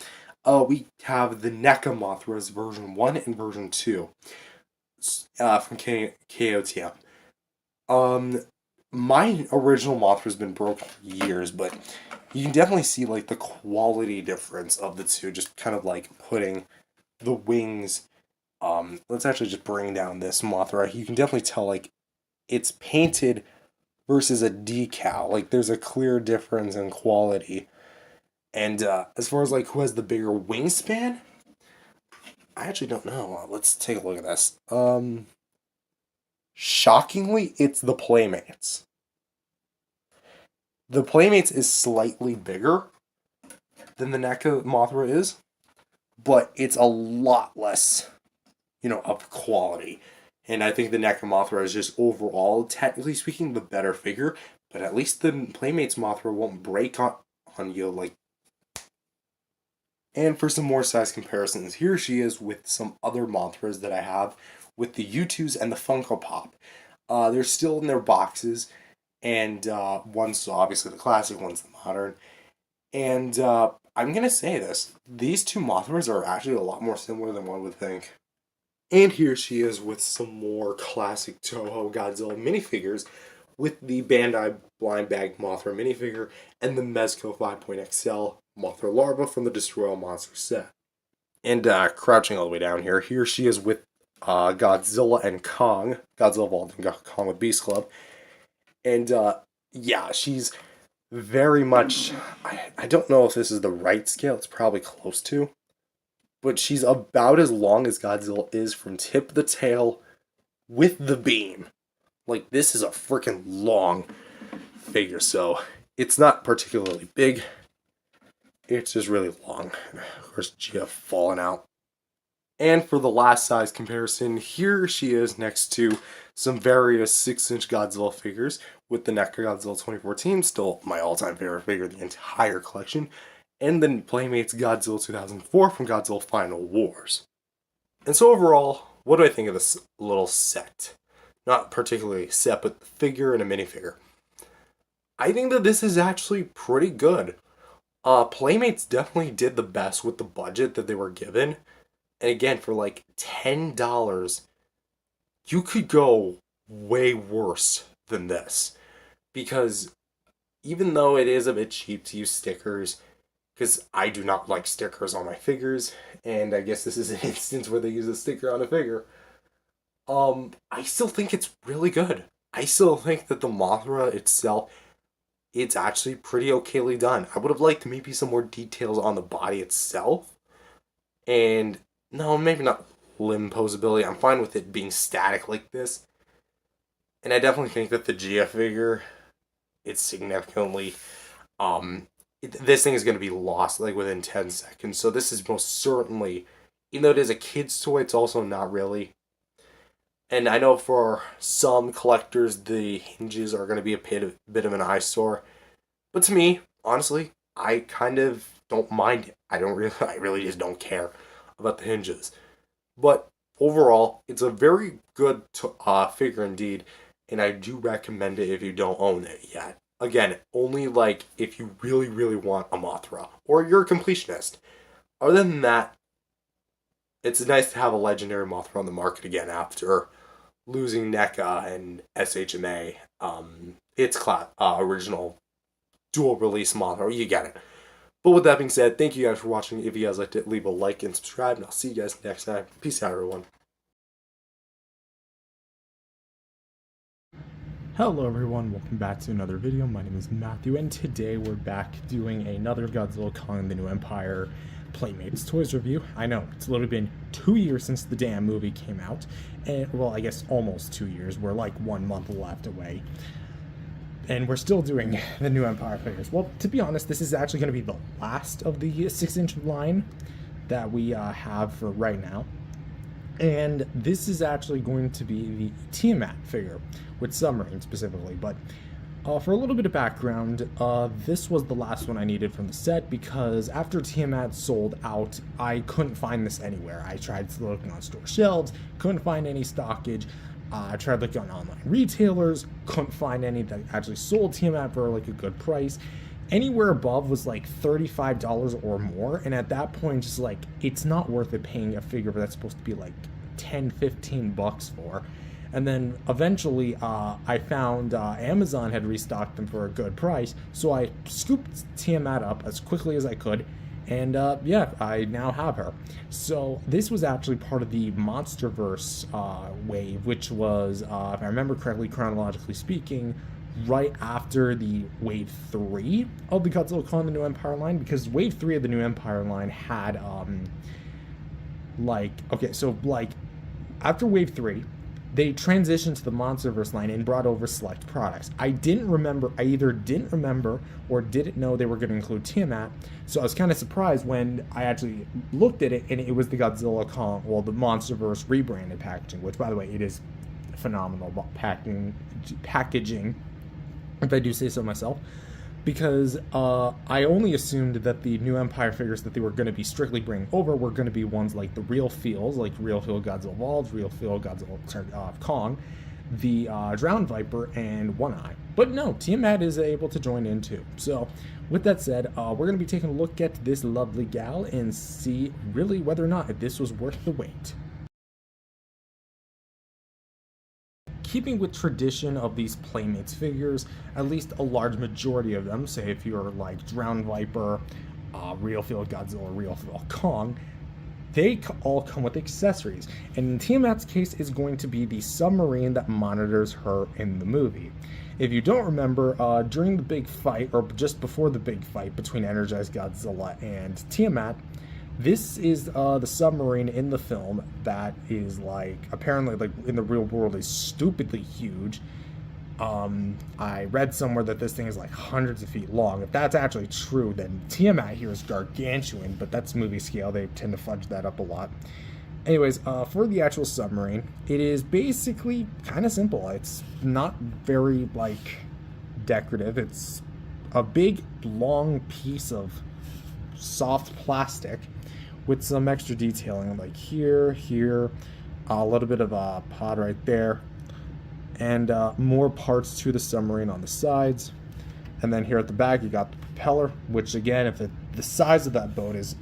we have the NECA Mothras version 1 and version 2 from KOTM. My original Mothra's been broken for years, but you can definitely see like the quality difference of the two, just kind of like putting the wings. Let's actually just bring down this Mothra. You can definitely tell like it's painted versus a decal. Like there's a clear difference in quality. And as far as like who has the bigger wingspan, I actually don't know. Let's take a look at this. Shockingly, it's the Playmates. The Playmates is slightly bigger than the NECA Mothra is, but it's a lot less, of quality. And I think the NECA Mothra is just overall, technically speaking, the better figure. But at least the Playmates Mothra won't break on you like. And for some more size comparisons, here she is with some other Mothras that I have with the U2s and the Funko Pop. They're still in their boxes, and one's obviously the classic, one's the modern. And I'm going to say this, these two Mothras are actually a lot more similar than one would think. And here she is with some more classic Toho Godzilla minifigures with the Bandai Blind Bag Mothra minifigure and the Mezco 5.XL Mothra larva from the Destoroyah monster set. And crouching all the way down here, here she is with Godzilla and Kong, Godzilla Vault and Kong with Beast Club. And yeah, she's very much, I don't know if this is the right scale, it's probably close to, but she's about as long as Godzilla is from tip to tail with the beam. Like, this is a freaking long figure, so it's not particularly big. It's just really long. Of course, Gia falling out. And for the last size comparison, here she is next to some various 6-inch Godzilla figures with the NECA Godzilla 2014, still my all-time favorite figure of the entire collection, and the Playmates Godzilla 2004 from Godzilla Final Wars. And so overall, what do I think of this little set? Not particularly set, but the figure and a minifigure. I think that this is actually pretty good. Playmates definitely did the best with the budget that they were given. And again, for like $10, you could go way worse than this. Because even though it is a bit cheap to use stickers, because I do not like stickers on my figures, and I guess this is an instance where they use a sticker on a figure, I still think it's really good. I still think that the Mothra itself, it's actually pretty okayly done. I would have liked maybe some more details on the body itself. And no, maybe not limb posability. I'm fine with it being static like this. And I definitely think that the Gia figure, it's significantly, this thing is going to be lost like within 10 seconds. So this is most certainly, even though it is a kid's toy, it's also not really. And I know for some collectors, the hinges are going to be a bit of an eyesore. But to me, honestly, I kind of don't mind it. I really just don't care about the hinges. But overall, it's a very good figure indeed, and I do recommend it if you don't own it yet. Again, only like if you really, really want a Mothra, or you're a completionist. Other than that, it's nice to have a legendary Mothra on the market again after losing NECA and SHMA. It's original dual release Mothra, you get it. But with that being said, thank you guys for watching. If you guys liked it, leave a like and subscribe, and I'll see you guys next time. Peace out, everyone. Hello everyone, welcome back to another video. My name is Matthew, and today we're back doing another Godzilla Kong the New Empire Playmates Toys review. I know, it's literally been 2 years since the damn movie came out, and well, I guess almost 2 years. We're like 1 month left away, and we're still doing the New Empire figures. Well, to be honest, this is actually going to be the last of the 6-inch line that we have for right now. And this is actually going to be the Tiamat figure, with Submarine specifically. But for a little bit of background, this was the last one I needed from the set, because after Tiamat sold out, I couldn't find this anywhere. I tried looking on store shelves, couldn't find any stockage. I tried looking on online retailers, couldn't find any that actually sold Tiamat for like a good price. Anywhere above was like $35 or more, and at that point, just like, it's not worth it paying a figure that's supposed to be like 10-15 bucks for. And then eventually I found Amazon had restocked them for a good price, so I scooped Tiamat up as quickly as I could, and yeah, I now have her. So this was actually part of the Monsterverse wave, which was, if I remember correctly, chronologically speaking, right after the Wave 3 of the Godzilla Kong the New Empire line, because Wave 3 of the New Empire line had, after Wave 3, they transitioned to the Monsterverse line and brought over select products. I either didn't remember or didn't know they were going to include Tiamat, so I was kind of surprised when I actually looked at it and it was the Godzilla Kong, well, the Monsterverse rebranded packaging, which, by the way, it is phenomenal packaging, if I do say so myself, because I only assumed that the New Empire figures that they were going to be strictly bringing over were going to be ones like the real feels, like real feel Godzilla Evolved, real feel Godzilla Kong, the Drowned Viper, and One Eye. But no, Tiamat is able to join in too. So with that said, we're going to be taking a look at this lovely gal and see really whether or not this was worth the wait. Keeping with tradition of these Playmates figures, at least a large majority of them, say if you're like Drowned Viper, Real Feel Godzilla, Real Feel Kong, they all come with accessories. And in Tiamat's case is going to be the submarine that monitors her in the movie. If you don't remember, during the big fight, or just before the big fight between Energized Godzilla and Tiamat, this is the submarine in the film that is like, apparently like in the real world is stupidly huge. I read somewhere that this thing is like hundreds of feet long. If that's actually true, then Tiamat here is gargantuan, but that's movie scale. They tend to fudge that up a lot. Anyways, for the actual submarine, it is basically kind of simple. It's not very like decorative. It's a big long piece of soft plastic with some extra detailing, like here, a little bit of a pod right there, and more parts to the submarine on the sides. And then here at the back, you got the propeller, which again, if the size of that boat is,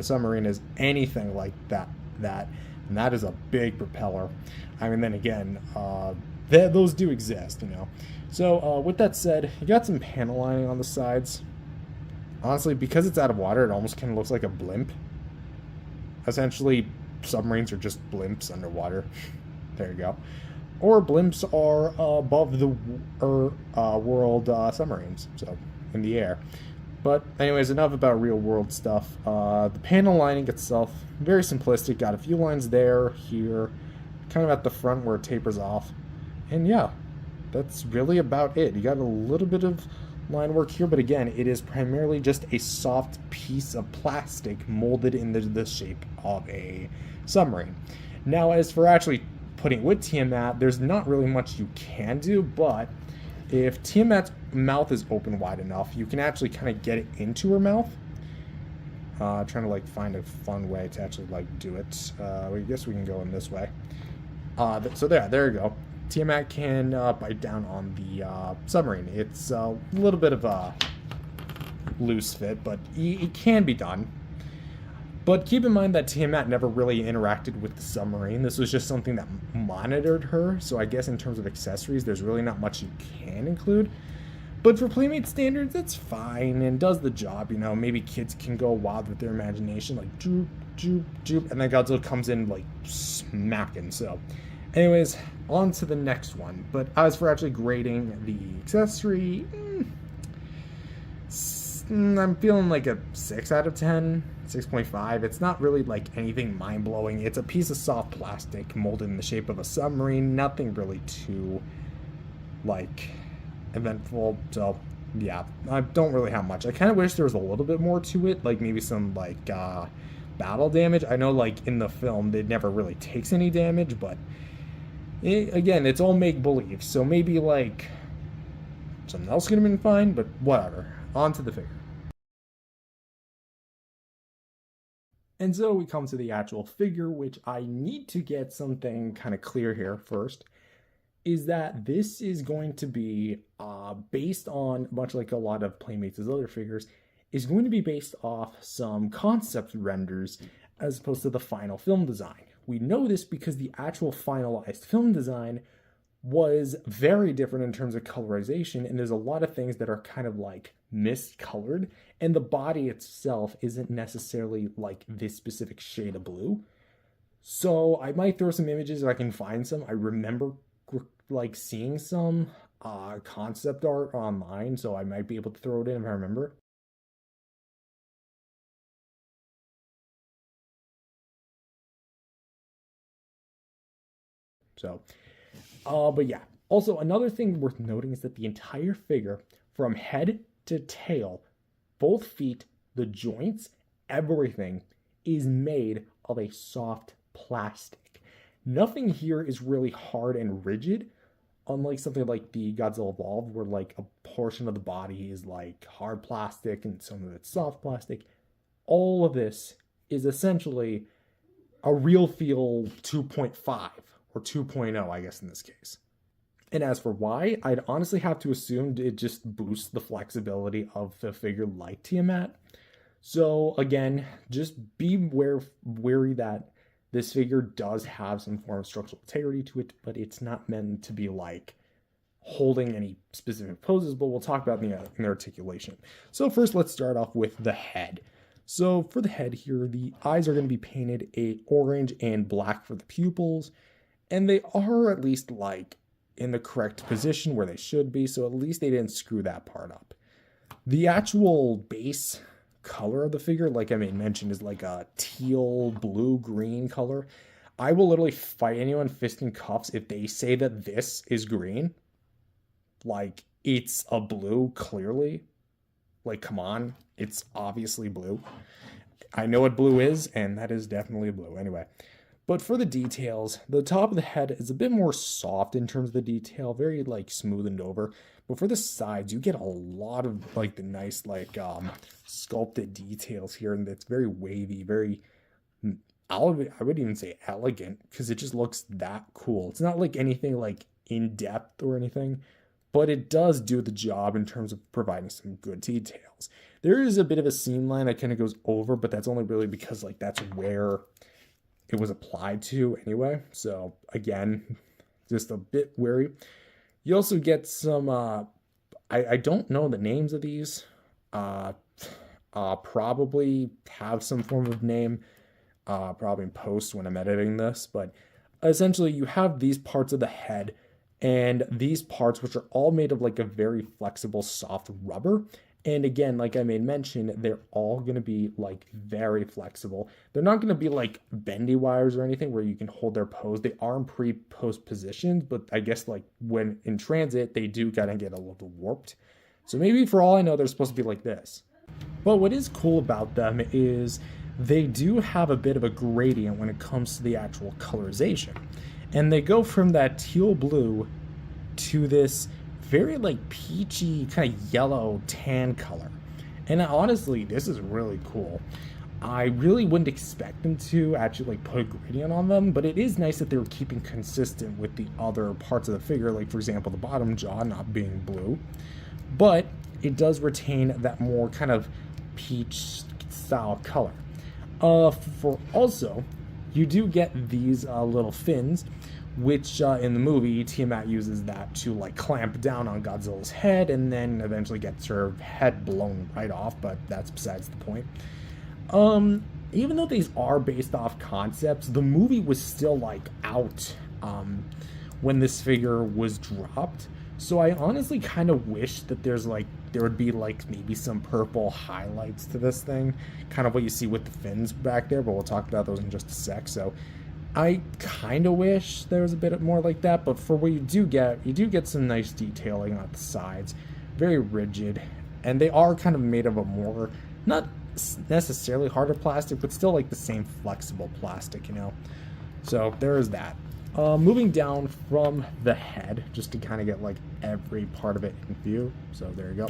submarine is anything like that, and that is a big propeller. I mean, then again, those do exist, you know. So with that said, you got some panel lining on the sides. Honestly, because it's out of water, it almost kind of looks like a blimp. Essentially, submarines are just blimps underwater. There you go. Or blimps are above the world submarines, so in the air. But anyways, enough about real world stuff. The panel lining itself, very simplistic. Got a few lines there, here, kind of at the front where it tapers off. And yeah, that's really about it. You got a little bit of line work here, but again, it is primarily just a soft piece of plastic molded into the shape of a submarine. Now, as for actually putting it with Tiamat, there's not really much you can do, but if Tiamat's mouth is open wide enough, you can actually kind of get it into her mouth. Trying to like find a fun way to actually like do it. I guess we can go in this way. So there you go. Tiamat can bite down on the submarine. It's a little bit of a loose fit, but it can be done. But keep in mind that Tiamat never really interacted with the submarine. This was just something that monitored her, so I guess in terms of accessories, there's really not much you can include. But for Playmate standards, that's fine and does the job. You know, maybe kids can go wild with their imagination, like droop, droop, droop, and then Godzilla comes in like smacking. So, anyways, on to the next one. But as for actually grading the accessory, I'm feeling like a 6 out of 10, 6.5. It's not really like anything mind-blowing. It's a piece of soft plastic molded in the shape of a submarine. Nothing really too, like, eventful. So, yeah, I don't really have much. I kind of wish there was a little bit more to it, like maybe some, like, battle damage. I know, like, in the film, it never really takes any damage, but, again, it's all make-believe. So maybe, like, something else could have been fine, but whatever. On to the figure. And so we come to the actual figure, which I need to get something kind of clear here first, is that this is going to be based on, much like a lot of Playmates' other figures, is going to be based off some concept renders as opposed to the final film design. We know this because the actual finalized film design was very different in terms of colorization, and there's a lot of things that are kind of like miscolored, and the body itself isn't necessarily like this specific shade of blue. So I might throw some images if I can find some. I remember like seeing some concept art online, so I might be able to throw it in if I remember. So but yeah, also another thing worth noting is that the entire figure, from head to tail, both feet, the joints, everything is made of a soft plastic. Nothing here is really hard and rigid, unlike something like the Godzilla Evolved, where like a portion of the body is like hard plastic and some of it's soft plastic. All of this is essentially a real feel 2.5. Or 2.0, I guess, in this case. And as for why, I'd honestly have to assume it just boosts the flexibility of the figure like Tiamat. So again, just be wary that this figure does have some form of structural integrity to it, but it's not meant to be like holding any specific poses, but we'll talk about in the articulation. So first, let's start off with the head. So for the head here, the eyes are going to be painted a orange and black for the pupils. And they are at least like in the correct position where they should be, so at least they didn't screw that part up. The actual base color of the figure, like I mentioned, is like a teal, blue, green color. I will literally fight anyone fist and cuffs if they say that this is green. Like, it's a blue, clearly. Like, come on, it's obviously blue. I know what blue is, and that is definitely blue. Anyway. But for the details, the top of the head is a bit more soft in terms of the detail, very like smoothed over. But for the sides, you get a lot of like the nice like sculpted details here, and it's very wavy, very I would even say elegant, because it just looks that cool. It's not like anything like in depth or anything, but it does do the job in terms of providing some good details. There is a bit of a seam line that kind of goes over, but that's only really because like that's where it was applied to anyway. So again, just a bit wary. You also get some, I don't know the names of these. Probably have some form of name, probably in post when I'm editing this. But essentially you have these parts of the head and these parts, which are all made of like a very flexible, soft rubber. And again, like I made mention, they're all going to be like very flexible. They're not going to be like bendy wires or anything where you can hold their pose. They are in pre-post positions, but I guess like when in transit, they do kind of get a little warped. So maybe for all I know, they're supposed to be like this. But what is cool about them is they do have a bit of a gradient when it comes to the actual colorization. And they go from that teal blue to this very like peachy kind of yellow tan color. And honestly, this is really cool. I really wouldn't expect them to actually like put a gradient on them, but it is nice that they're keeping consistent with the other parts of the figure, like for example the bottom jaw not being blue, but it does retain that more kind of peach style color. For also, you do get these little fins, which in the movie, Tiamat uses that to like clamp down on Godzilla's head and then eventually gets her head blown right off, but that's besides the point. Even though these are based off concepts, the movie was still like out when this figure was dropped. So I honestly kind of wish that there would be like maybe some purple highlights to this thing, kind of what you see with the fins back there, but we'll talk about those in just a sec. So I kind of wish there was a bit more like that, but for what you do get some nice detailing on the sides, very rigid, and they are kind of made of a more, not necessarily harder plastic, but still like the same flexible plastic, you know? So there is that. Moving down from the head, just to kind of get like every part of it in view. So there you go.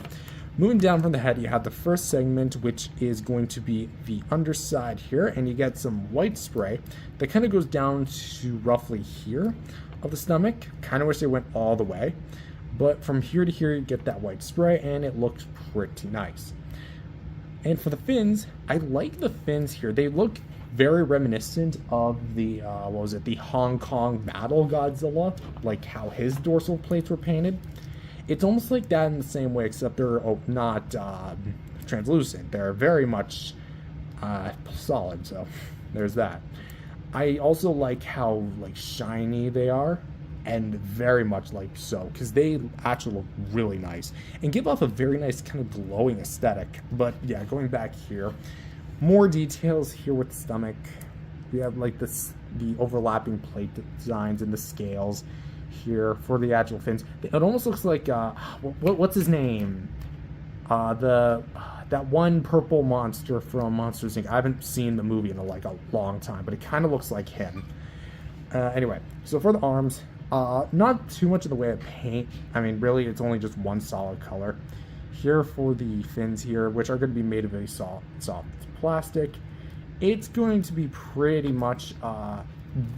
Moving down from the head, you have the first segment, which is going to be the underside here, and you get some white spray that kind of goes down to roughly here of the stomach. Kind of wish they went all the way, but from here to here, you get that white spray, and it looks pretty nice. And for the fins, I like the fins here. They look very reminiscent of the, the Hong Kong Battle Godzilla, like how his dorsal plates were painted. It's almost like that in the same way, except they're not translucent. They're very much solid, so there's that. I also like how like shiny they are, and very much like so, because they actually look really nice and give off a very nice kind of glowing aesthetic. But yeah, going back here, more details here with the stomach. We have like the overlapping plate designs and the scales here for the actual fins. It almost looks like what's his name? That one purple monster from Monsters Inc. I haven't seen the movie in like a long time, but it kind of looks like him. Anyway, so for the arms, not too much in the way of paint. I mean, really, it's only just one solid color. Here for the fins here, which are going to be made of a soft plastic, it's going to be pretty much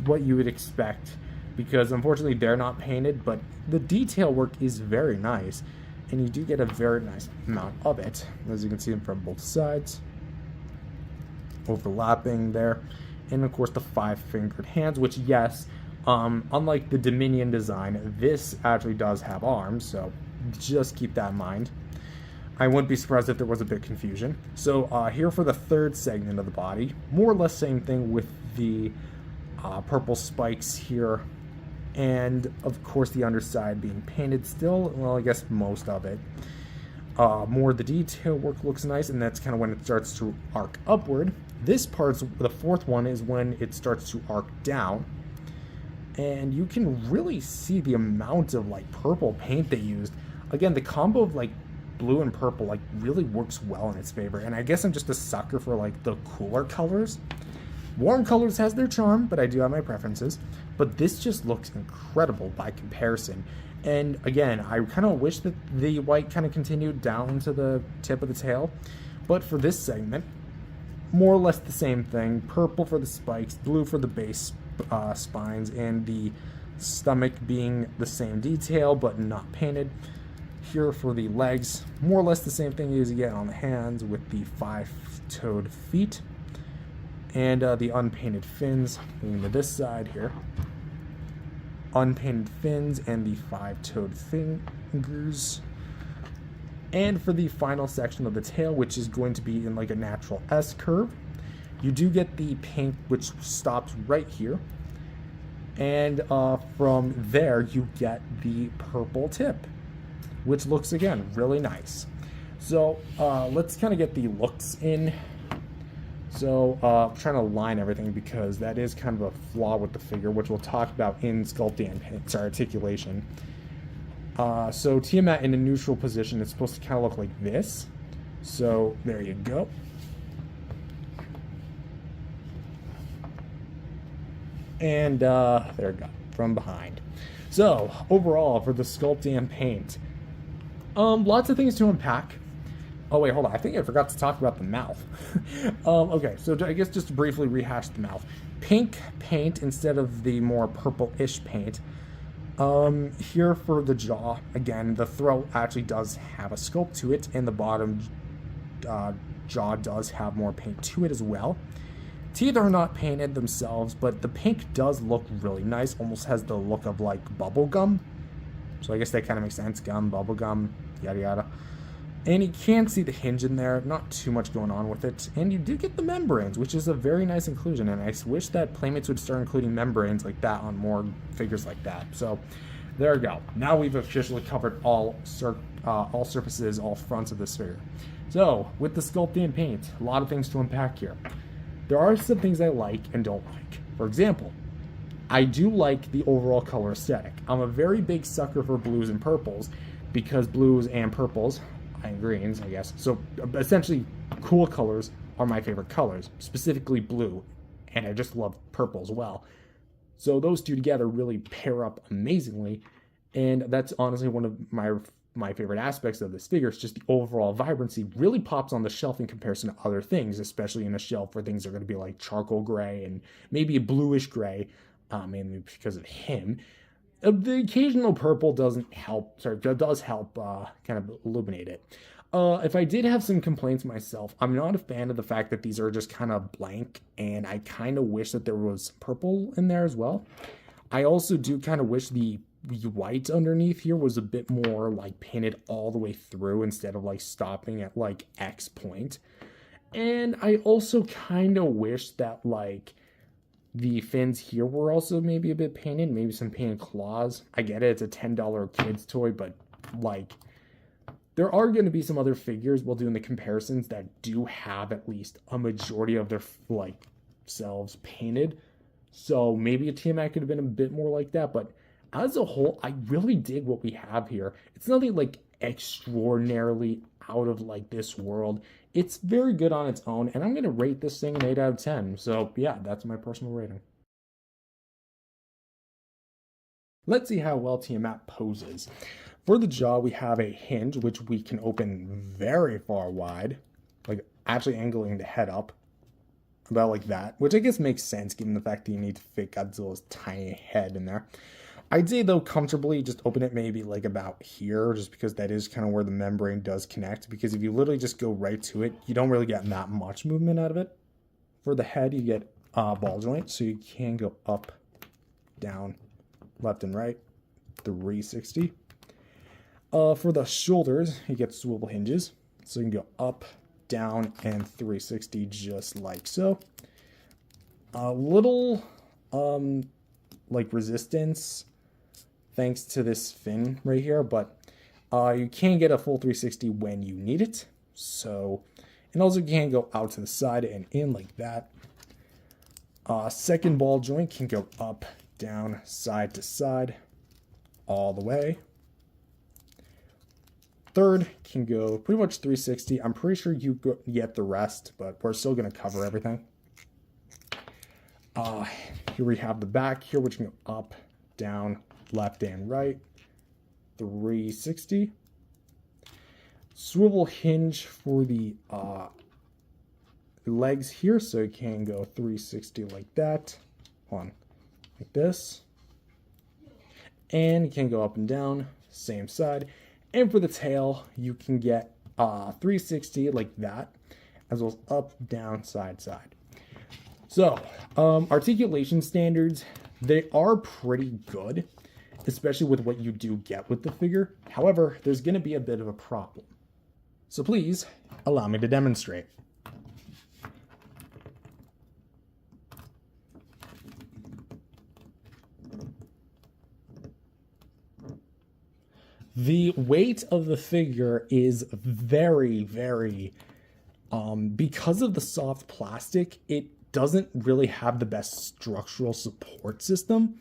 what you would expect, because unfortunately they're not painted, but the detail work is very nice, and you do get a very nice amount of it, as you can see them from both sides, overlapping there. And of course the 5-fingered hands, which yes, unlike the Dominion design, this actually does have arms, so just keep that in mind. I wouldn't be surprised if there was a bit of confusion. So here for the third segment of the body, more or less same thing with the purple spikes here, and of course the underside being painted still, well, I guess most of it. More of the detail work looks nice, and that's kind of when it starts to arc upward. This part's, the fourth one, is when it starts to arc down, and you can really see the amount of like purple paint they used. Again, the combo of like blue and purple like really works well in its favor, and I guess I'm just a sucker for like the cooler colors. Warm colors has their charm, but I do have my preferences. But this just looks incredible by comparison. And again, I kind of wish that the white kind of continued down to the tip of the tail, but for this segment, more or less the same thing. Purple for the spikes, blue for the base spines, and the stomach being the same detail but not painted. Here for the legs, more or less the same thing as you get on the hands with the 5-toed feet, and the unpainted fins moving to this side here. Unpainted fins and the 5-toed fingers. And for the final section of the tail, which is going to be in like a natural S curve, you do get the paint which stops right here, and from there you get the purple tip, which looks again really nice. So let's kind of get the looks in. So I'm trying to align everything because that is kind of a flaw with the figure, which we'll talk about in sculpting and articulation. So Tiamat in a neutral position is supposed to kind of look like this. So there you go. And there we go, from behind. So overall for the sculpting and paint, lots of things to unpack. Oh wait, hold on. I think I forgot to talk about the mouth. Okay, so I guess just to briefly rehash the mouth. Pink paint instead of the more purple-ish paint. Here for the jaw, again, the throat actually does have a sculpt to it, and the bottom jaw does have more paint to it as well. teeth are not painted themselves, but the pink does look really nice. Almost has the look of like bubble gum. So I guess that kind of makes sense. Gum, bubble gum, yada yada. And you can see the hinge in there, not too much going on with it. And you do get the membranes, which is a very nice inclusion. And I wish that Playmates would start including membranes like that on more figures like that. So there we go. Now we've officially covered all surfaces, all fronts of this figure. So with the sculpting and paint, a lot of things to unpack here. There are some things I like and don't like. For example, I do like the overall color aesthetic. I'm a very big sucker for blues and purples because blues and purples, and greens, I guess. So essentially, cool colors are my favorite colors, specifically blue, and I just love purple as well. So those two together really pair up amazingly, and that's honestly one of my favorite aspects of this figure. It's just the overall vibrancy really pops on the shelf in comparison to other things, especially in a shelf where things are going to be like charcoal gray and maybe a bluish gray, mainly because of him. The occasional purple doesn't help, does help kind of illuminate it. If I did have some complaints myself, I'm not a fan of the fact that these are just kind of blank, and I kind of wish that there was purple in there as well. I also do kind of wish the white underneath here was a bit more like painted all the way through instead of like stopping at like X point. And I also kind of wish that like the fins here were also maybe a bit painted, maybe some painted claws. I get it, it's a $10 kid's toy, but like there are going to be some other figures while doing the comparisons that do have at least a majority of their like selves painted. So maybe a Tiamat could have been a bit more like that, but as a whole, I really dig what we have here. It's nothing like extraordinarily out of like this world. It's very good on its own, and I'm going to rate this thing an 8 out of 10. So yeah, that's my personal rating. Let's see how well Tiamat poses. For the jaw, we have a hinge, which we can open very far wide, like actually angling the head up, about like that, which I guess makes sense given the fact that you need to fit Godzilla's tiny head in there. I'd say, though, comfortably just open it maybe like about here, just because that is kind of where the membrane does connect, because if you literally just go right to it, you don't really get that much movement out of it. For the head, you get ball joint, so you can go up, down, left and right, 360. For the shoulders, you get swivel hinges, so you can go up, down, and 360 just like so. A little like resistance thanks to this fin right here, but you can get a full 360 when you need it. So, and also you can go out to the side and in like that. Second ball joint can go up, down, side to side, all the way. Third can go pretty much 360. I'm pretty sure you get the rest, but we're still going to cover everything. Here we have the back here, which can go up, down, left, and right. 360. Swivel hinge for the legs here, so you can go 360 like that. Hold on, like this. And you can go up and down, same side. And for the tail, you can get 360 like that, as well as up, down, side, side. So, articulation standards, they are pretty good, especially with what you do get with the figure. However, there's going to be a bit of a problem. So please, allow me to demonstrate. The weight of the figure is very, very, because of the soft plastic, it doesn't really have the best structural support system.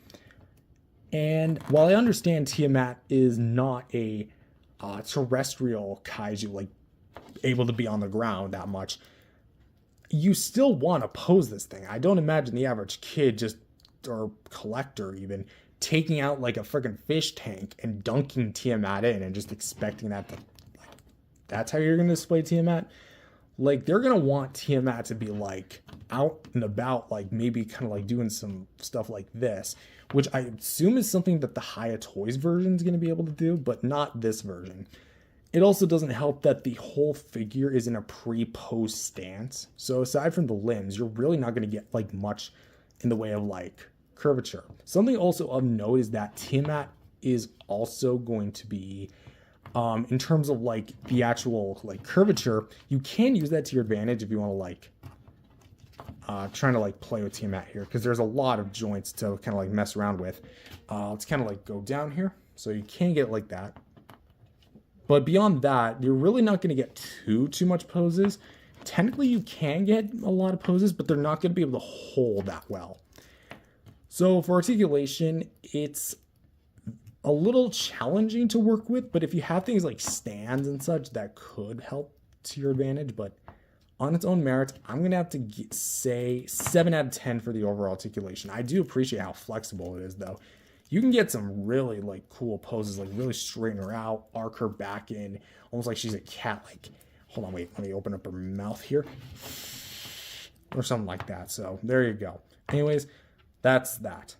And while I understand Tiamat is not a terrestrial kaiju, like able to be on the ground that much, you still want to pose this thing. I don't imagine the average kid or collector even, taking out like a freaking fish tank and dunking Tiamat in and just expecting that to, like, that's how you're going to display Tiamat. Like, they're going to want Tiamat to be like out and about, like maybe kind of like doing some stuff like this, which I assume is something that the Toys version is going to be able to do, but not this version. It also doesn't help that the whole figure is in a pre-posed stance. So aside from the limbs, you're really not going to get like much in the way of like curvature. Something also of note is that Tiamat is also going to be in terms of like the actual like curvature, you can use that to your advantage if you want to like trying to like play with Tiamat here, because there's a lot of joints to kind of like mess around with. Let's kind of like go down here, so you can get it like that. But beyond that, you're really not going to get too much poses. Technically, you can get a lot of poses, but they're not going to be able to hold that well. So for articulation, it's a little challenging to work with, but if you have things like stands and such, that could help to your advantage. But on its own merits, I'm going to have to say 7 out of 10 for the overall articulation. I do appreciate how flexible it is, though. You can get some really like cool poses, like really straighten her out, arc her back in, almost like she's a cat. Like, hold on, wait, let me open up her mouth here, or something like that. So there you go. Anyways, that's that.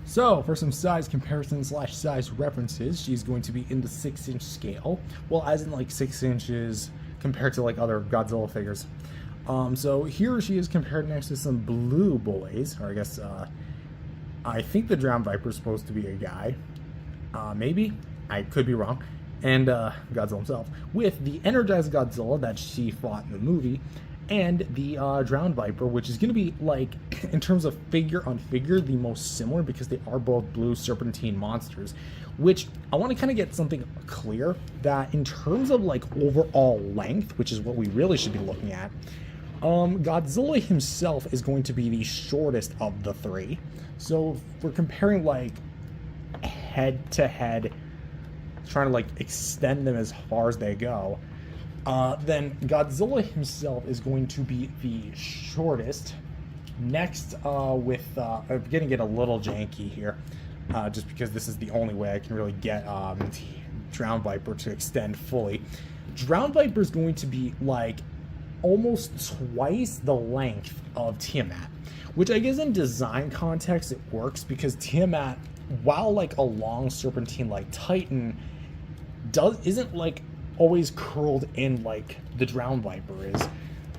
So for some size comparison / size references, she's going to be in the 6-inch scale. Well, as in like 6 inches compared to like other Godzilla figures. So here she is compared next to some blue boys, or I guess, I think the Drowned Viper is supposed to be a guy. Maybe, I could be wrong. And Godzilla himself, with the Energized Godzilla that she fought in the movie, and the Drowned Viper, which is going to be, like, in terms of figure on figure, the most similar, because they are both blue serpentine monsters. Which, I want to kind of get something clear, that in terms of, like, overall length, which is what we really should be looking at, Godzilla himself is going to be the shortest of the three. So, if we're comparing, like, head to head, trying to, like, extend them as far as they go, then Godzilla himself is going to be the shortest. Next, with, I'm gonna get a little janky here, just because this is the only way I can really get Drowned Viper to extend fully. Drowned Viper is going to be, like, almost twice the length of Tiamat, which I guess in design context it works, because Tiamat, while like a long serpentine like Titan, isn't like always curled in like the Drowned Viper is.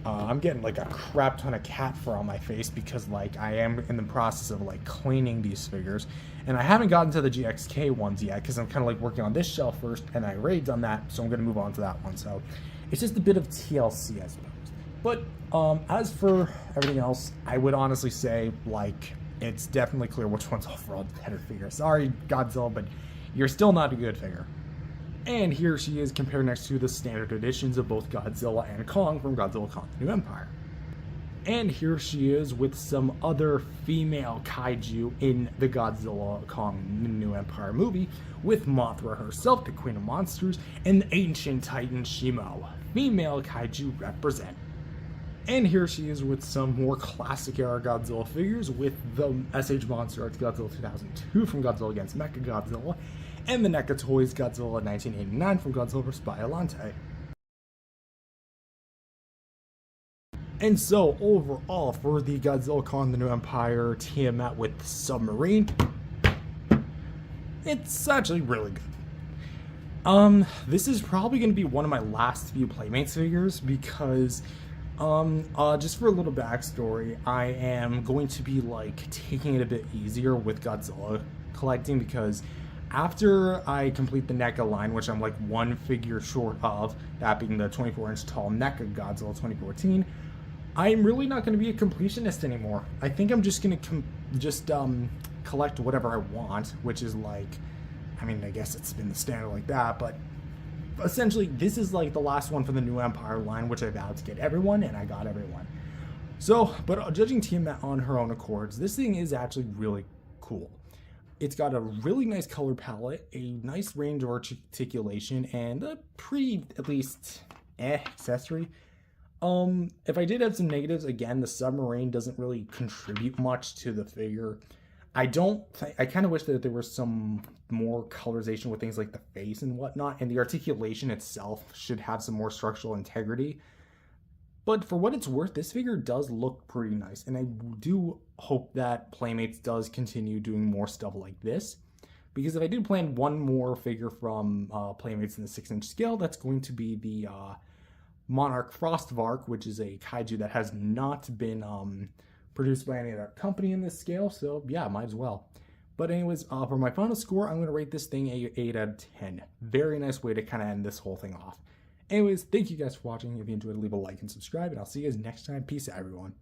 I'm getting like a crap ton of cat fur on my face because like I am in the process of like cleaning these figures, and I haven't gotten to the GXK ones yet because I'm kind of like working on this shelf first, and I already done that, so I'm gonna move on to that one. So it's just a bit of TLC, I suppose. But as for everything else, I would honestly say like it's definitely clear which one's overall the better figure. Sorry, Godzilla, but you're still not a good figure. And here she is compared next to the standard editions of both Godzilla and Kong from Godzilla Kong: The New Empire. And here she is with some other female kaiju in the Godzilla Kong: The New Empire movie, with Mothra herself, the Queen of Monsters, and the ancient Titan Shimo. Female kaiju represent. And here she is with some more classic era Godzilla figures, with the SH Monster Arts Godzilla 2002 from Godzilla against Mechagodzilla, and the NECA Toys Godzilla 1989 from Godzilla vs. Biollante. And so, overall, for the Godzilla Kong: The New Empire Tiamat with Submarine, it's actually really good. This is probably going to be one of my last few Playmates figures, because just for a little backstory, I am going to be like taking it a bit easier with Godzilla collecting, because after I complete the NECA line, which I'm like one figure short of, that being the 24-inch tall NECA Godzilla 2014, I'm really not going to be a completionist anymore. I think I'm just going to collect whatever I want, which is like, I mean, I guess it's been the standard like that, but essentially this is like the last one for the New Empire line, which I vowed to get everyone, and I got everyone. So, but judging Tiamat on her own accords, this thing is actually really cool. It's got a really nice color palette, a nice range of articulation, and a pretty, at least, accessory. If I did have some negatives, again, the Submarine doesn't really contribute much to the figure. I kind of wish that there was some more colorization with things like the face and whatnot, and the articulation itself should have some more structural integrity. But for what it's worth, this figure does look pretty nice, and I do hope that Playmates does continue doing more stuff like this. because if I do plan one more figure from Playmates in the 6-inch scale, that's going to be the Monarch Frostvark, which is a kaiju that has not been produced by any other company in this scale, so yeah, might as well. But anyways, for my final score, I'm going to rate this thing a 8 out of 10. Very nice way to kind of end this whole thing off. Anyways, thank you guys for watching. If you enjoyed, leave a like and subscribe, and I'll see you guys next time. Peace out, everyone.